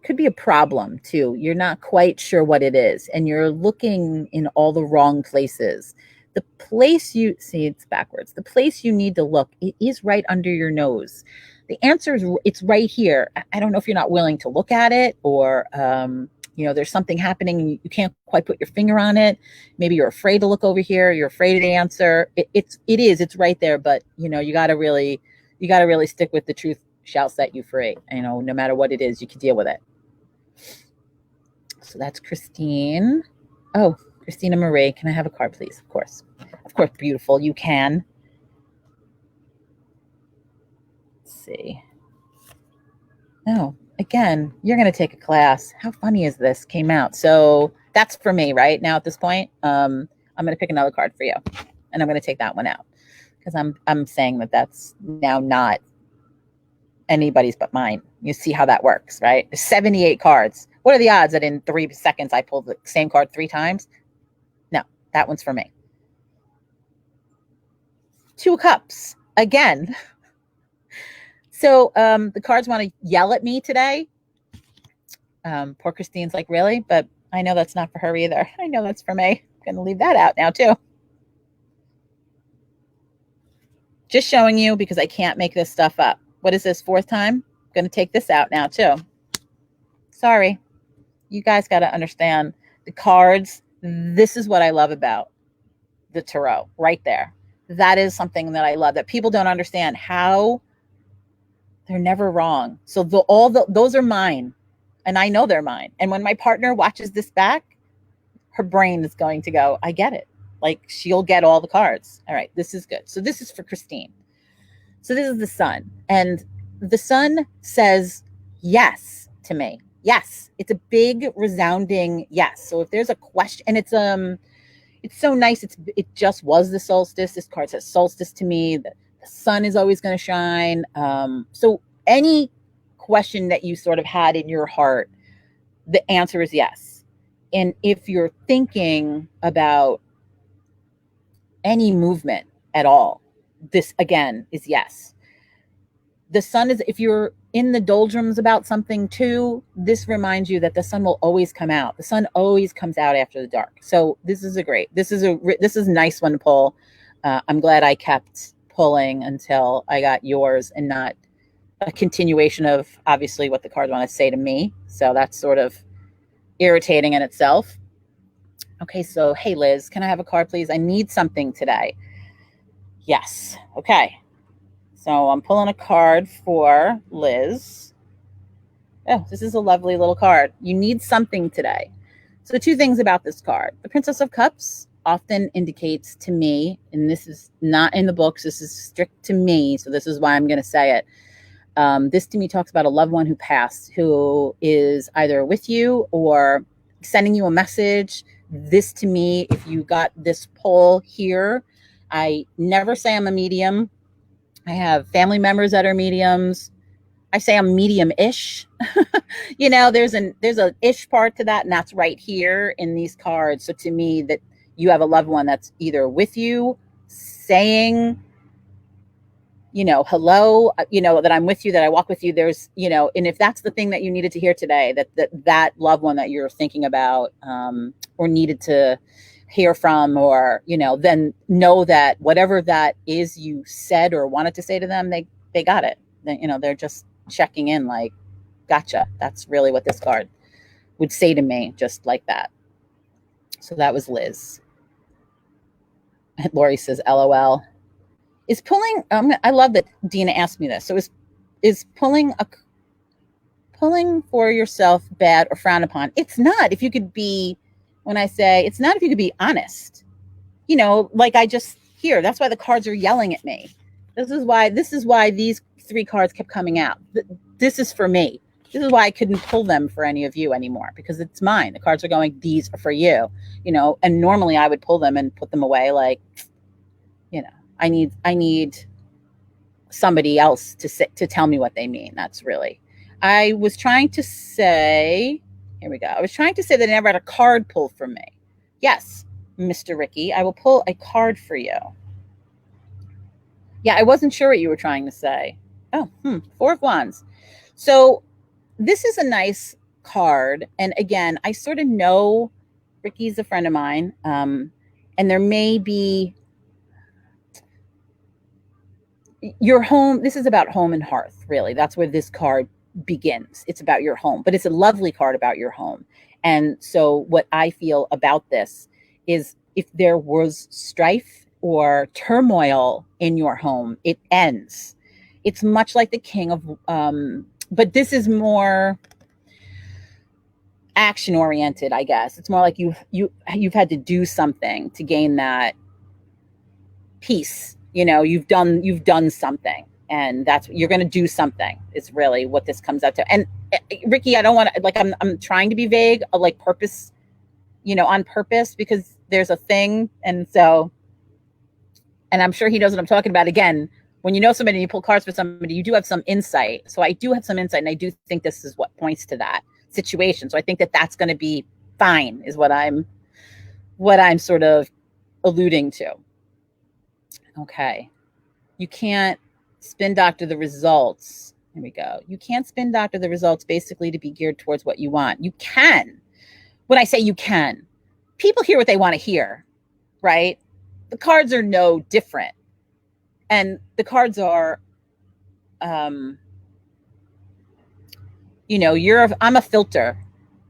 could be a problem too. You're not quite sure what it is, and you're looking in all the wrong places. The place it's backwards. The place you need to look, it is right under your nose. The answer is, it's right here. I don't know if you're not willing to look at it, or there's something happening and you can't quite put your finger on it. Maybe you're afraid to look over here. You're afraid of the answer. It's right there, but you got to really stick with the truth shall set you free. No matter what it is, you can deal with it. So that's Christine. Oh, Christina Marie, can I have a card, please? Of course, beautiful. You can. Let's see. No, again, you're going to take a class. How funny is this? Came out. So that's for me right now at this point. I'm going to pick another card for you, and I'm going to take that one out because I'm saying that's now not anybody's but mine. You see how that works, right? There's 78 cards. What are the odds that in 3 seconds I pull the same card 3 times? No, that one's for me. 2 cups again. So the cards want to yell at me today. Poor Christine's like, really? But I know that's not for her either. I know that's for me. I'm going to leave that out now too. Just showing you because I can't make this stuff up. What is this, 4th time? I'm going to take this out now too. Sorry. You guys got to understand the cards. This is what I love about the tarot right there. That is something that I love, that people don't understand how they're never wrong. So those are mine, and I know they're mine. And when my partner watches this back, her brain is going to go, I get it. Like, she'll get all the cards. All right, this is good. So this is for Christine. So this is the sun, and the sun says yes to me. Yes, it's a big resounding yes. So if there's a question, and it's so nice. It just was the solstice. This card says solstice to me. The sun is always going to shine. So any question that you sort of had in your heart, the answer is yes. And if you're thinking about any movement at all, this again is yes. The sun is, if you're in the doldrums about something too, this reminds you that the sun will always come out. The sun always comes out after the dark. So this is a nice one to pull. I'm glad I kept pulling until I got yours and not a continuation of obviously what the cards want to say to me. So that's sort of irritating in itself. Okay, so hey Liz, can I have a card please? I need something today. Yes. Okay. So I'm pulling a card for Liz. Oh, this is a lovely little card. You need something today. So 2 things about this card. The Princess of Cups often indicates to me, and this is not in the books, this is strict to me, so this is why I'm going to say it. This to me talks about a loved one who passed, who is either with you or sending you a message. This to me, if you got this pull here, I never say I'm a medium. I have family members that are mediums. I say I'm medium-ish. You know, there's a ish part to that, and that's right here in these cards. So to me, that you have a loved one that's either with you, saying, you know, hello, you know, that I'm with you, that I walk with you. There's, you know, and if that's the thing that you needed to hear today, that loved one that you're thinking about, or needed to hear from, or, you know, then know that whatever that is you said or wanted to say to them, they got it. You know, they're just checking in like, gotcha. That's really what this card would say to me, just like that. So that was Liz. Lori says, LOL. Is pulling, I love that Dina asked me this. So is pulling for yourself bad or frowned upon? It's not. If you could be, when I say it's not, if you could be honest, you know, like I just here, that's why the cards are yelling at me. This is why these 3 cards kept coming out. This is for me. This is why I couldn't pull them for any of you anymore, because it's mine. The cards are going, these are for you, you know, and normally I would pull them and put them away. Like, you know, I need somebody else to tell me what they mean. That's really, I was trying to say, here we go. I was trying to say that I never had a card pulled from me. Yes, Mr. Ricky, I will pull a card for you. Yeah, I wasn't sure what you were trying to say. Oh, 4 of Wands. So this is a nice card. And again, I sort of know Ricky's a friend of mine. And there may be your home. This is about home and hearth, really. That's where this card begins. It's about your home, but it's a lovely card about your home. And so what I feel about this is, if there was strife or turmoil in your home, it ends. It's much like the King of, but this is more action oriented, I guess. It's more like you've had to do something to gain that peace. You know, you've done something, and that's, you're going to do something is really what this comes out to. And Ricky, I don't want to, like, I'm trying to be vague, like purpose, you know, on purpose, because there's a thing. And so, and I'm sure he knows what I'm talking about. Again, when you know somebody and you pull cards for somebody, you do have some insight. So I do have some insight, and I do think this is what points to that situation. So I think that that's going to be fine, is what I'm sort of alluding to. Okay. You can't spin doctor the results. Here we go. You can't spin doctor the results basically to be geared towards what you want. You can. When I say you can, people hear what they want to hear, right? The cards are no different. And the cards are, you know, I'm a filter.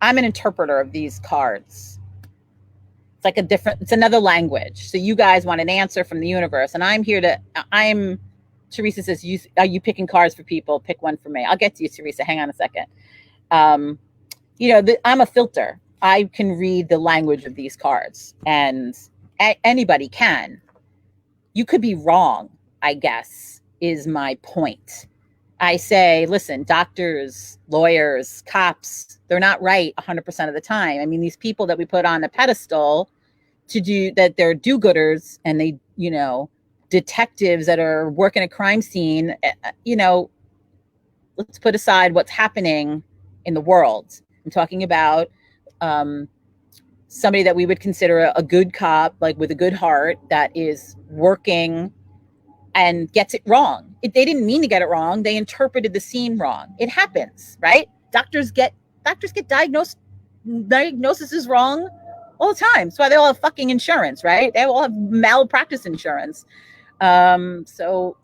I'm an interpreter of these cards. It's like it's another language. So you guys want an answer from the universe, and I'm here to, Teresa says, are you picking cards for people? Pick one for me. I'll get to you, Teresa. Hang on a second. You know, I'm a filter. I can read the language of these cards, and anybody can. You could be wrong, I guess, is my point. I say, listen, doctors, lawyers, cops, they're not right 100% of the time. I mean, these people that we put on a pedestal to do that, they're do-gooders, and they, you know, detectives that are working a crime scene, you know, let's put aside what's happening in the world. I'm talking about somebody that we would consider a good cop, like with a good heart, that is working and gets it wrong. They didn't mean to get it wrong. They interpreted the scene wrong. It happens, right? Doctors get diagnoses wrong all the time. That's why they all have fucking insurance, right? They all have malpractice insurance. So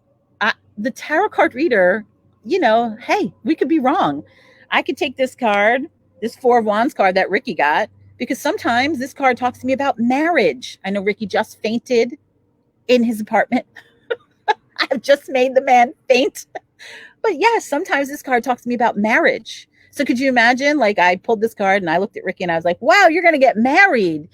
the tarot card reader, you know, hey, we could be wrong. I could take this card, this 4 of Wands card that Ricky got, because sometimes this card talks to me about marriage. I know Ricky just fainted in his apartment. I've just made the man faint. But yes, sometimes this card talks to me about marriage. So could you imagine, like, I pulled this card and I looked at Ricky and I was like, wow, you're going to get married.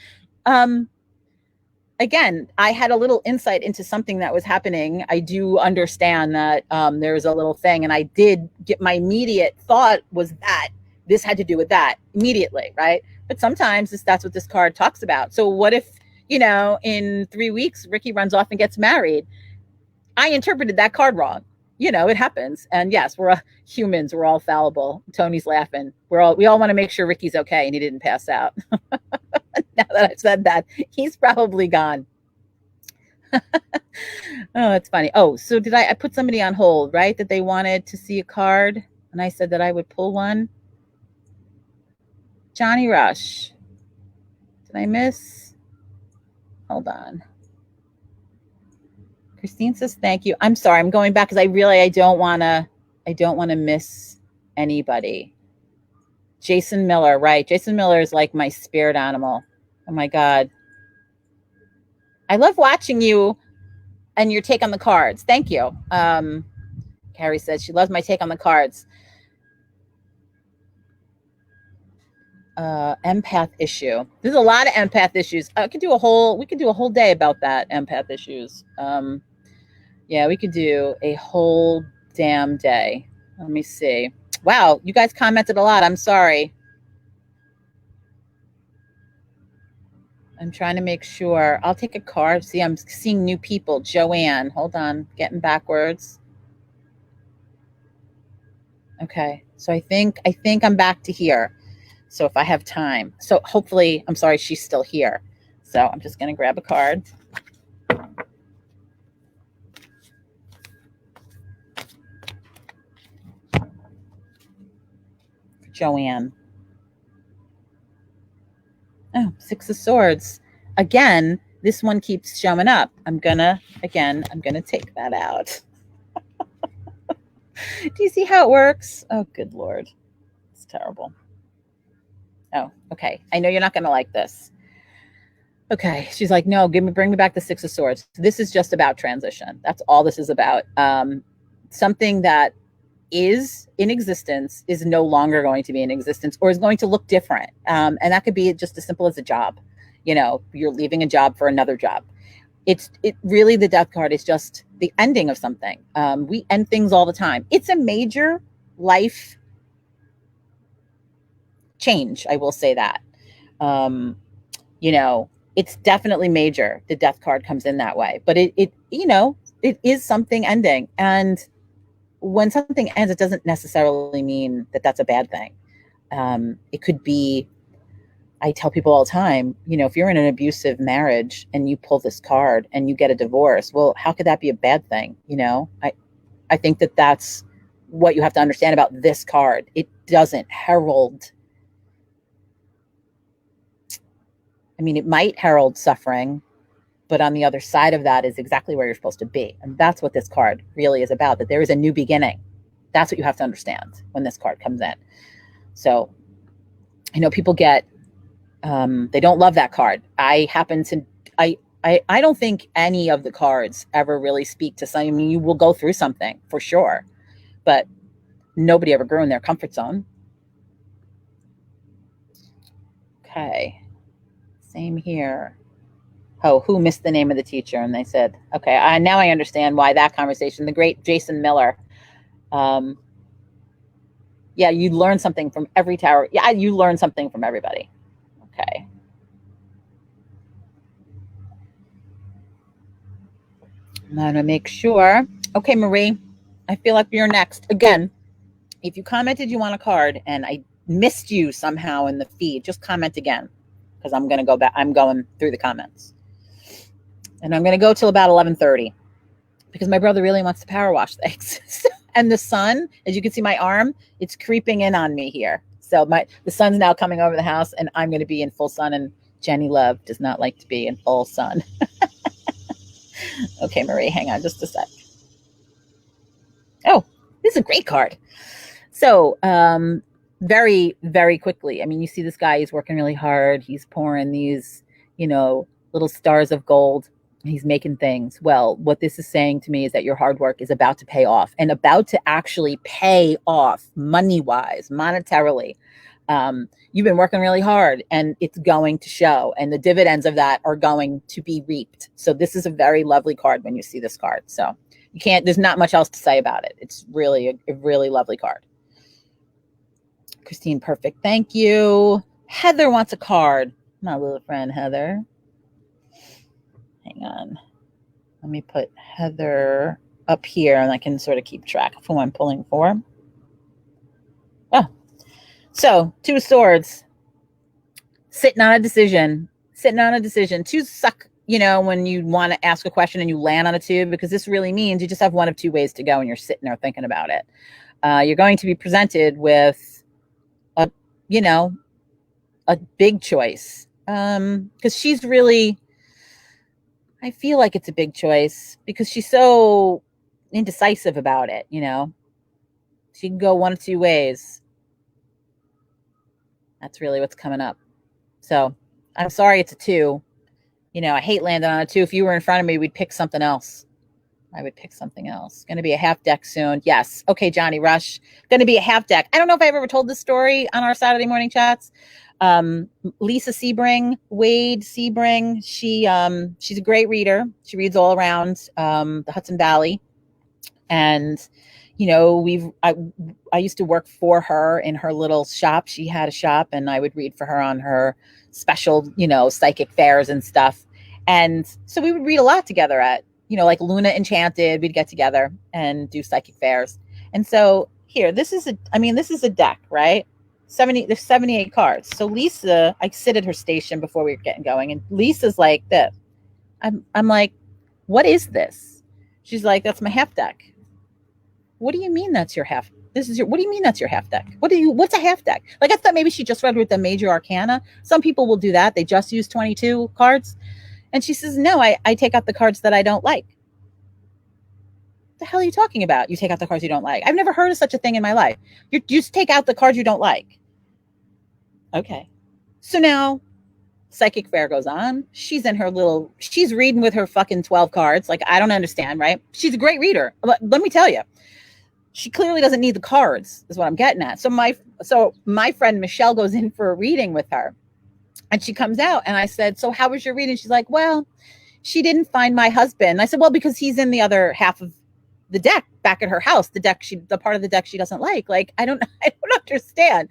Again, I had a little insight into something that was happening. I do understand that there's a little thing, and I did get, my immediate thought was that this had to do with that immediately, right? But sometimes that's what this card talks about. So what if, in 3 weeks, Ricky runs off and gets married? I interpreted that card wrong. It happens. And yes, we're humans. We're all fallible. Tony's laughing. We all want to make sure Ricky's okay and he didn't pass out. Now that I've said that, he's probably gone. Oh, it's funny. Oh, so did I put somebody on hold, right? That they wanted to see a card. And I said that I would pull one. Johnny Rush. Did I miss? Hold on. Christine says, thank you. I'm sorry. I'm going back because I don't want to miss anybody. Jason Miller, right. Jason Miller is like my spirit animal. Oh my God. I love watching you and your take on the cards. Thank you. Carrie says she loves my take on the cards. Empath issue. There's a lot of empath issues. We could do a whole day about that, empath issues. Yeah, we could do a whole damn day. Let me see. Wow, you guys commented a lot. I'm sorry. I'm trying to make sure. I'll take a card. See, I'm seeing new people. Joanne, hold on. Getting backwards. Okay, so I think I'm back to here. So if I have time. So hopefully, I'm sorry, she's still here. So I'm just going to grab a card. Joanne. Oh, Six of Swords. Again, this one keeps showing up. I'm gonna take that out. Do you see how it works? Oh, good Lord. It's terrible. Oh, okay. I know you're not gonna like this. Okay. She's like, no, bring me back the Six of Swords. This is just about transition. That's all this is about. Something that is in existence is no longer going to be in existence, or is going to look different. And that could be just as simple as a job. You're leaving a job for another job. It really, the death card is just the ending of something. We end things all the time. It's a major life change. I will say that. It's definitely major. The death card comes in that way, but it is something ending. And when something ends, it doesn't necessarily mean that that's a bad thing. It could be, I tell people all the time, if you're in an abusive marriage and you pull this card and you get a divorce, well, how could that be a bad thing? I think that that's what you have to understand about this card. It doesn't herald. I mean, it might herald suffering, but on the other side of that is exactly where you're supposed to be. And that's what this card really is about, that there is a new beginning. That's what you have to understand when this card comes in. So, people get, they don't love that card. I don't think any of the cards ever really speak to something. I mean, you will go through something for sure, but nobody ever grew in their comfort zone. Okay. Same here. Oh, who missed the name of the teacher? And they said, okay, now I understand why that conversation, the great Jason Miller. Yeah, you learn something from every tower. Yeah, you learn something from everybody. Okay. I'm going to make sure. Okay, Marie, I feel like you're next. Again, if you commented you want a card and I missed you somehow in the feed, just comment again, because I'm going to go back. I'm going through the comments. And I'm going to go till about 11:30 because my brother really wants to power wash things. And the sun, as you can see my arm, it's creeping in on me here. So the sun's now coming over the house and I'm going to be in full sun, and Jenni Love does not like to be in full sun. Okay, Marie, hang on just a sec. Oh, this is a great card. So very, very quickly. I mean, you see this guy, he's working really hard. He's pouring these, little stars of gold He's making things. Well, what this is saying to me is that your hard work is about to pay off, and about to actually pay off money-wise, monetarily. You've been working really hard, and it's going to show, and the dividends of that are going to be reaped. So this is a very lovely card when you see this card. So there's not much else to say about it. It's really a really lovely card. Christine, perfect. Thank you. Heather wants a card. My little friend, Heather. Hang on. Let me put Heather up here, and I can sort of keep track of who I'm pulling for. Oh, so 2 of Swords. Sitting on a decision. Twos suck, when you want to ask a question and you land on a 2, because this really means you just have one of 2 ways to go, and you're sitting there thinking about it. You're going to be presented with a big choice. Because she's really... I feel like it's a big choice because she's so indecisive about it, She can go one of 2 ways. That's really what's coming up. So I'm sorry it's a 2. I hate landing on a 2. If you were in front of me, we'd pick something else. I would pick something else. Going to be a half deck soon. Yes. Okay, Johnny Rush. Going to be a half deck. I don't know if I've ever told this story on our Saturday morning chats. Lisa Sebring, Wade Sebring. She's a great reader. She reads all around the Hudson Valley, and I used to work for her in her little shop. She had a shop, and I would read for her on her special, psychic fairs and stuff. And so we would read a lot together at, like Luna Enchanted. We'd get together and do psychic fairs. And so here, this is a deck, right? There's 78 cards. So Lisa, I sit at her station before we were getting going, and Lisa's like this. I'm like, what is this? She's like, that's my half deck. What do you mean that's your half? What do you mean that's your half deck? What's a half deck? Like, I thought maybe she just read with the major arcana. Some people will do that. They just use 22 cards. And she says, no, I take out the cards that I don't like. What the hell are you talking about? You take out the cards you don't like. I've never heard of such a thing in my life. You just take out the cards you don't like. Okay. So now psychic fair goes on. She's reading with her fucking 12 cards. Like, I don't understand, right? She's a great reader. Let me tell you, she clearly doesn't need the cards, is what I'm getting at. So my friend Michelle goes in for a reading with her, and she comes out, and I said, so how was your reading? She's like, well, she didn't find my husband. I said, well, because he's in the other half of the deck back at her house, the part of the deck she doesn't like. Like, I don't understand.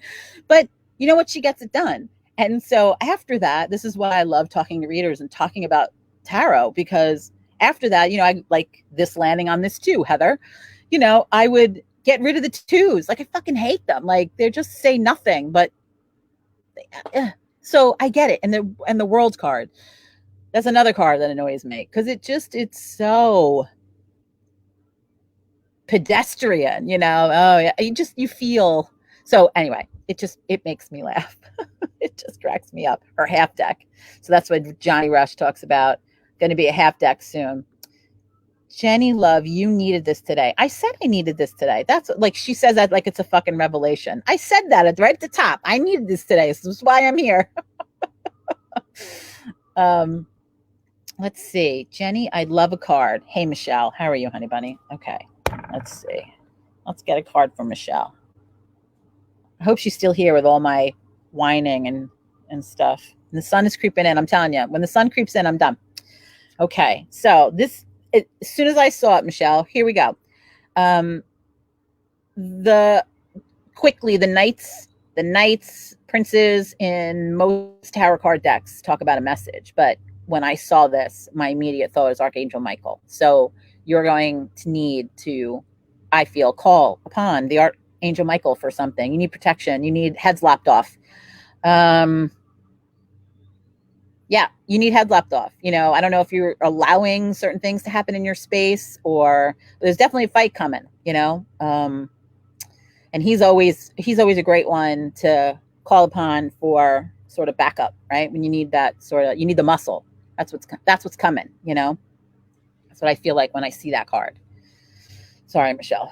But you know what? She gets it done. And so after that, this is why I love talking to readers and talking about tarot, because after that, I like this landing on this too, Heather. I would get rid of the 2s. Like, I fucking hate them. Like, they just say nothing, but so I get it. And the World card, that's another card that annoys me, because it's so pedestrian, Oh yeah. You feel. So anyway, it makes me laugh. It just cracks me up. Her half deck. So that's what Johnny Rush talks about. Going to be a half deck soon. Jenni Love, you needed this today. I said I needed this today. That's like, she says that like it's a fucking revelation. I said that right at the top. I needed this today. So this is why I'm here. Let's see. Jenni, I'd love a card. Hey, Michelle. How are you, honey bunny? Okay. Let's see. Let's get a card from Michelle. I hope she's still here with all my whining and stuff. And the sun is creeping in. I'm telling you, when the sun creeps in, I'm done. Okay. So as soon as I saw it, Michelle, here we go. The knights, princes in most tarot card decks talk about a message. But when I saw this, my immediate thought is Archangel Michael. So you're going to need to, I feel, call upon the Archangel Michael for something. You need protection. You need heads lopped off. Yeah, you need head lopped off. I don't know if you're allowing certain things to happen in your space, or there's definitely a fight coming, and he's always a great one to call upon for sort of backup, right? When you need that you need the muscle. That's what's coming, That's what I feel like when I see that card. Sorry, Michelle.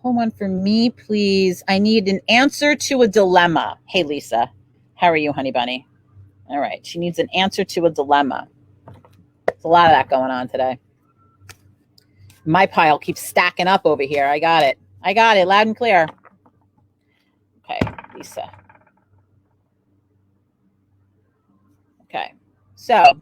Pull one for me, please. I need an answer to a dilemma. Hey, Lisa. How are you, honey bunny? All right. She needs an answer to a dilemma. There's a lot of that going on today. My pile keeps stacking up over here. I got it. Loud and clear. Okay, Lisa. Okay, so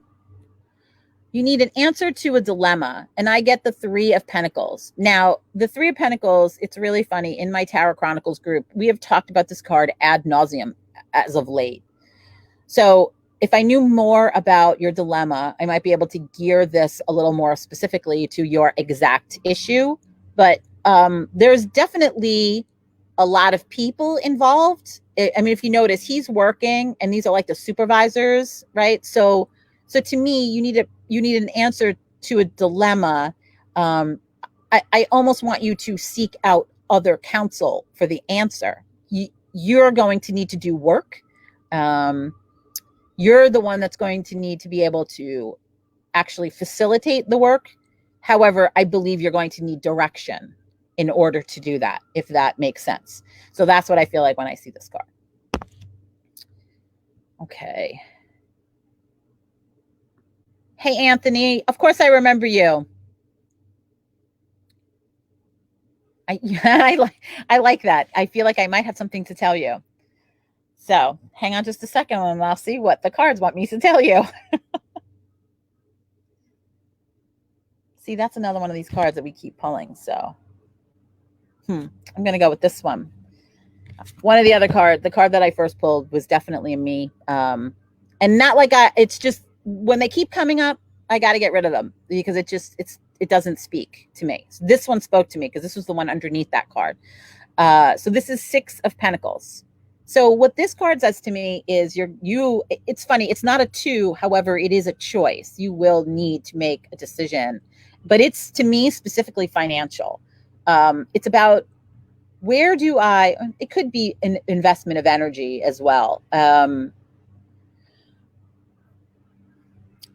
you need an answer to a dilemma, and I get the Three of Pentacles. Now, the Three of Pentacles, it's really funny. In my Tarot Chronicles group, we have talked about this card ad nauseum as of late. So if I knew more about your dilemma, I might be able to gear this a little more specifically to your exact issue. But there's definitely a lot of people involved. I mean, if you notice, he's working, and these are like the supervisors, right? So to me, you need an answer to a dilemma. I almost want you to seek out other counsel for the answer. You're going to need to do work. You're the one that's going to need to be able to actually facilitate the work. However, I believe you're going to need direction in order to do that, if that makes sense. So that's what I feel like when I see this card. Okay. Hey, Anthony. Of course I remember you. I like that. I feel like I might have something to tell you. So hang on just a second and I'll see what the cards want me to tell you. See, that's another one of these cards that we keep pulling. So I'm going to go with this one. One of the other cards, the card that I first pulled was definitely a me. And not like it's just when they keep coming up, I got to get rid of them because it doesn't speak to me. So this one spoke to me because this was the one underneath that card. So this is Six of Pentacles. So what this card says to me is it's funny. It's not a two. However, it is a choice. You will need to make a decision, but it's to me specifically financial. It's about it could be an investment of energy as well.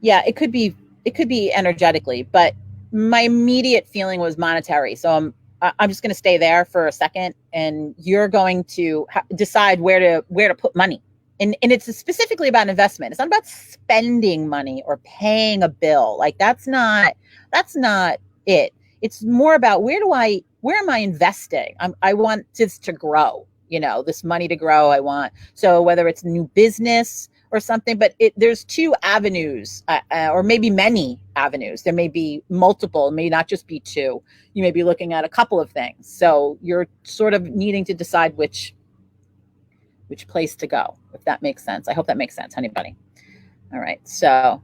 Yeah, it could be energetically, but my immediate feeling was monetary. So I'm just going to stay there for a second, and you're going to decide where to put money. And it's specifically about investment. It's not about spending money or paying a bill. Like that's not it. It's more about where am I investing? I want this to grow, this money to grow. So whether it's new business or something, but there's two avenues, or maybe many avenues. There may be multiple, it may not just be two. You may be looking at a couple of things. So you're sort of needing to decide which place to go, if that makes sense. I hope that makes sense, honey bunny. All right. So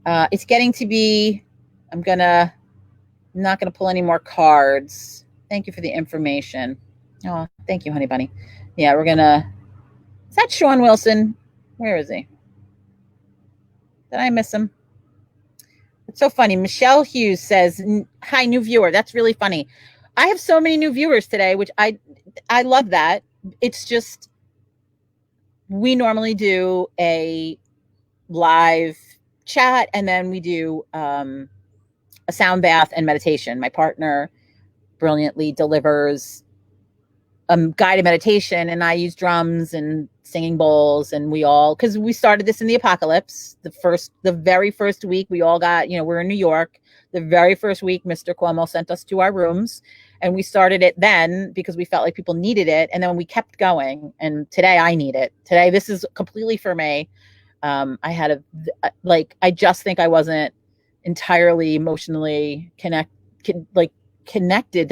it's getting to be, I'm not going to pull any more cards. Thank you for the information. Oh, thank you, honey bunny. Yeah, is that Sean Wilson? Where is he? Did I miss him? It's so funny. Michelle Hughes says, hi, new viewer. That's really funny. I have so many new viewers today, which I love that. It's just, we normally do a live chat and then we do a sound bath and meditation. My partner brilliantly delivers guided meditation, and I use drums and singing bowls, and because we started this in the apocalypse. The very first week we all got, we're in New York. The very first week, Mr. Cuomo sent us to our rooms, and we started it then because we felt like people needed it. And then we kept going. And today I need it. Today, this is completely for me. I had I just think I wasn't entirely emotionally connected.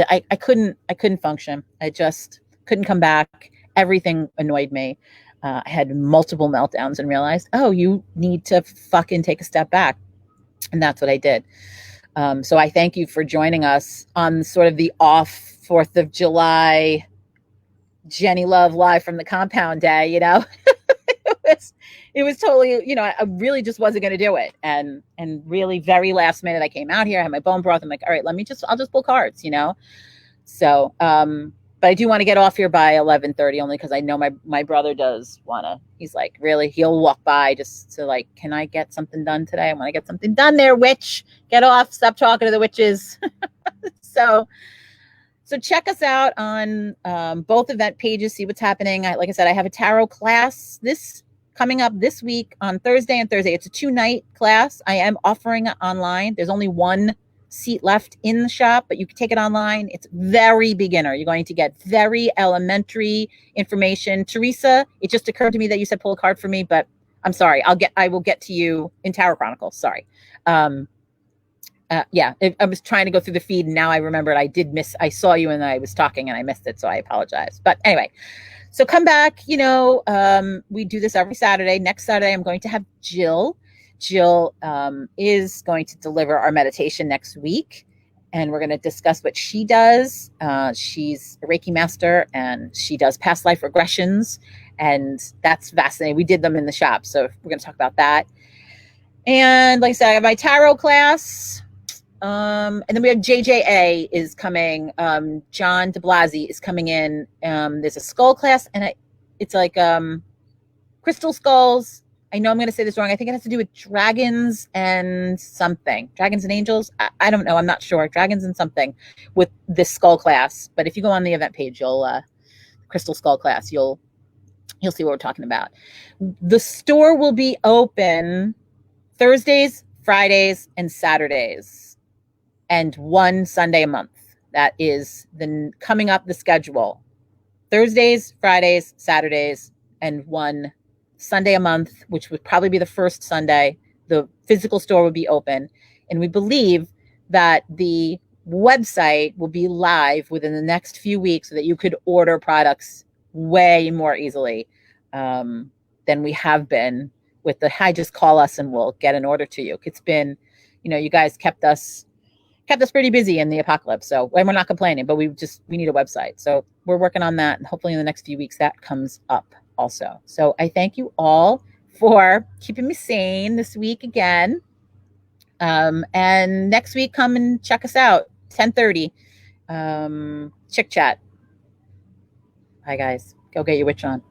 I couldn't function. I just couldn't come back. Everything annoyed me. I had multiple meltdowns and realized, oh, you need to fucking take a step back. And that's what I did. So I thank you for joining us on sort of the off 4th of July, Jenni Love live from the compound day, it was totally, I really just wasn't going to do it. And really very last minute, I came out here, I had my bone broth. I'm like, all right, I'll just pull cards, So, but I do want to get off here by 11:30 only because I know my brother does want to, he's like, really, he'll walk by just to like, can I get something done today? I want to get something done there, witch. Get off. Stop talking to the witches. So check us out on both event pages, see what's happening. Like I said, I have a tarot class this coming up this week on Thursday and Thursday. It's a 2-night class. I am offering it online. There's only one seat left in the shop, but you can take it online. It's very beginner. You're going to get very elementary information. Teresa, it just occurred to me that you said pull a card for me, but I'm sorry. I will get to you in Tower Chronicles. Sorry. Yeah, I was trying to go through the feed, and now I remembered I saw you and I was talking and I missed it, so I apologize. But anyway, so come back. We do this every Saturday. Next Saturday, I'm going to have Jill. Jill is going to deliver our meditation next week, and we're going to discuss what she does. She's a Reiki master, and she does past life regressions, and that's fascinating. We did them in the shop, so we're going to talk about that. And like I said, I have my tarot class. And then we have JJA is coming. John DeBlasi is coming in. There's a skull class, and it's like crystal skulls. I know I'm going to say this wrong. I think it has to do with dragons and something. Dragons and angels. I don't know. I'm not sure. Dragons and something with this skull class. But if you go on the event page, crystal skull class, you'll see what we're talking about. The store will be open Thursdays, Fridays, and Saturdays, and one Sunday a month. That is coming up the schedule. Thursdays, Fridays, Saturdays, and one Sunday a month, which would probably be the first Sunday. The physical store would be open. And we believe that the website will be live within the next few weeks so that you could order products way more easily than we have been with the hi, just call us and we'll get an order to you. It's been, you guys kept us pretty busy in the apocalypse. So we're not complaining, but we need a website. So we're working on that. And hopefully in the next few weeks that comes up also. So I thank you all for keeping me sane this week again. And next week, come and check us out. 10:30. CHiCK.CHAT. Bye guys. Go get your witch on.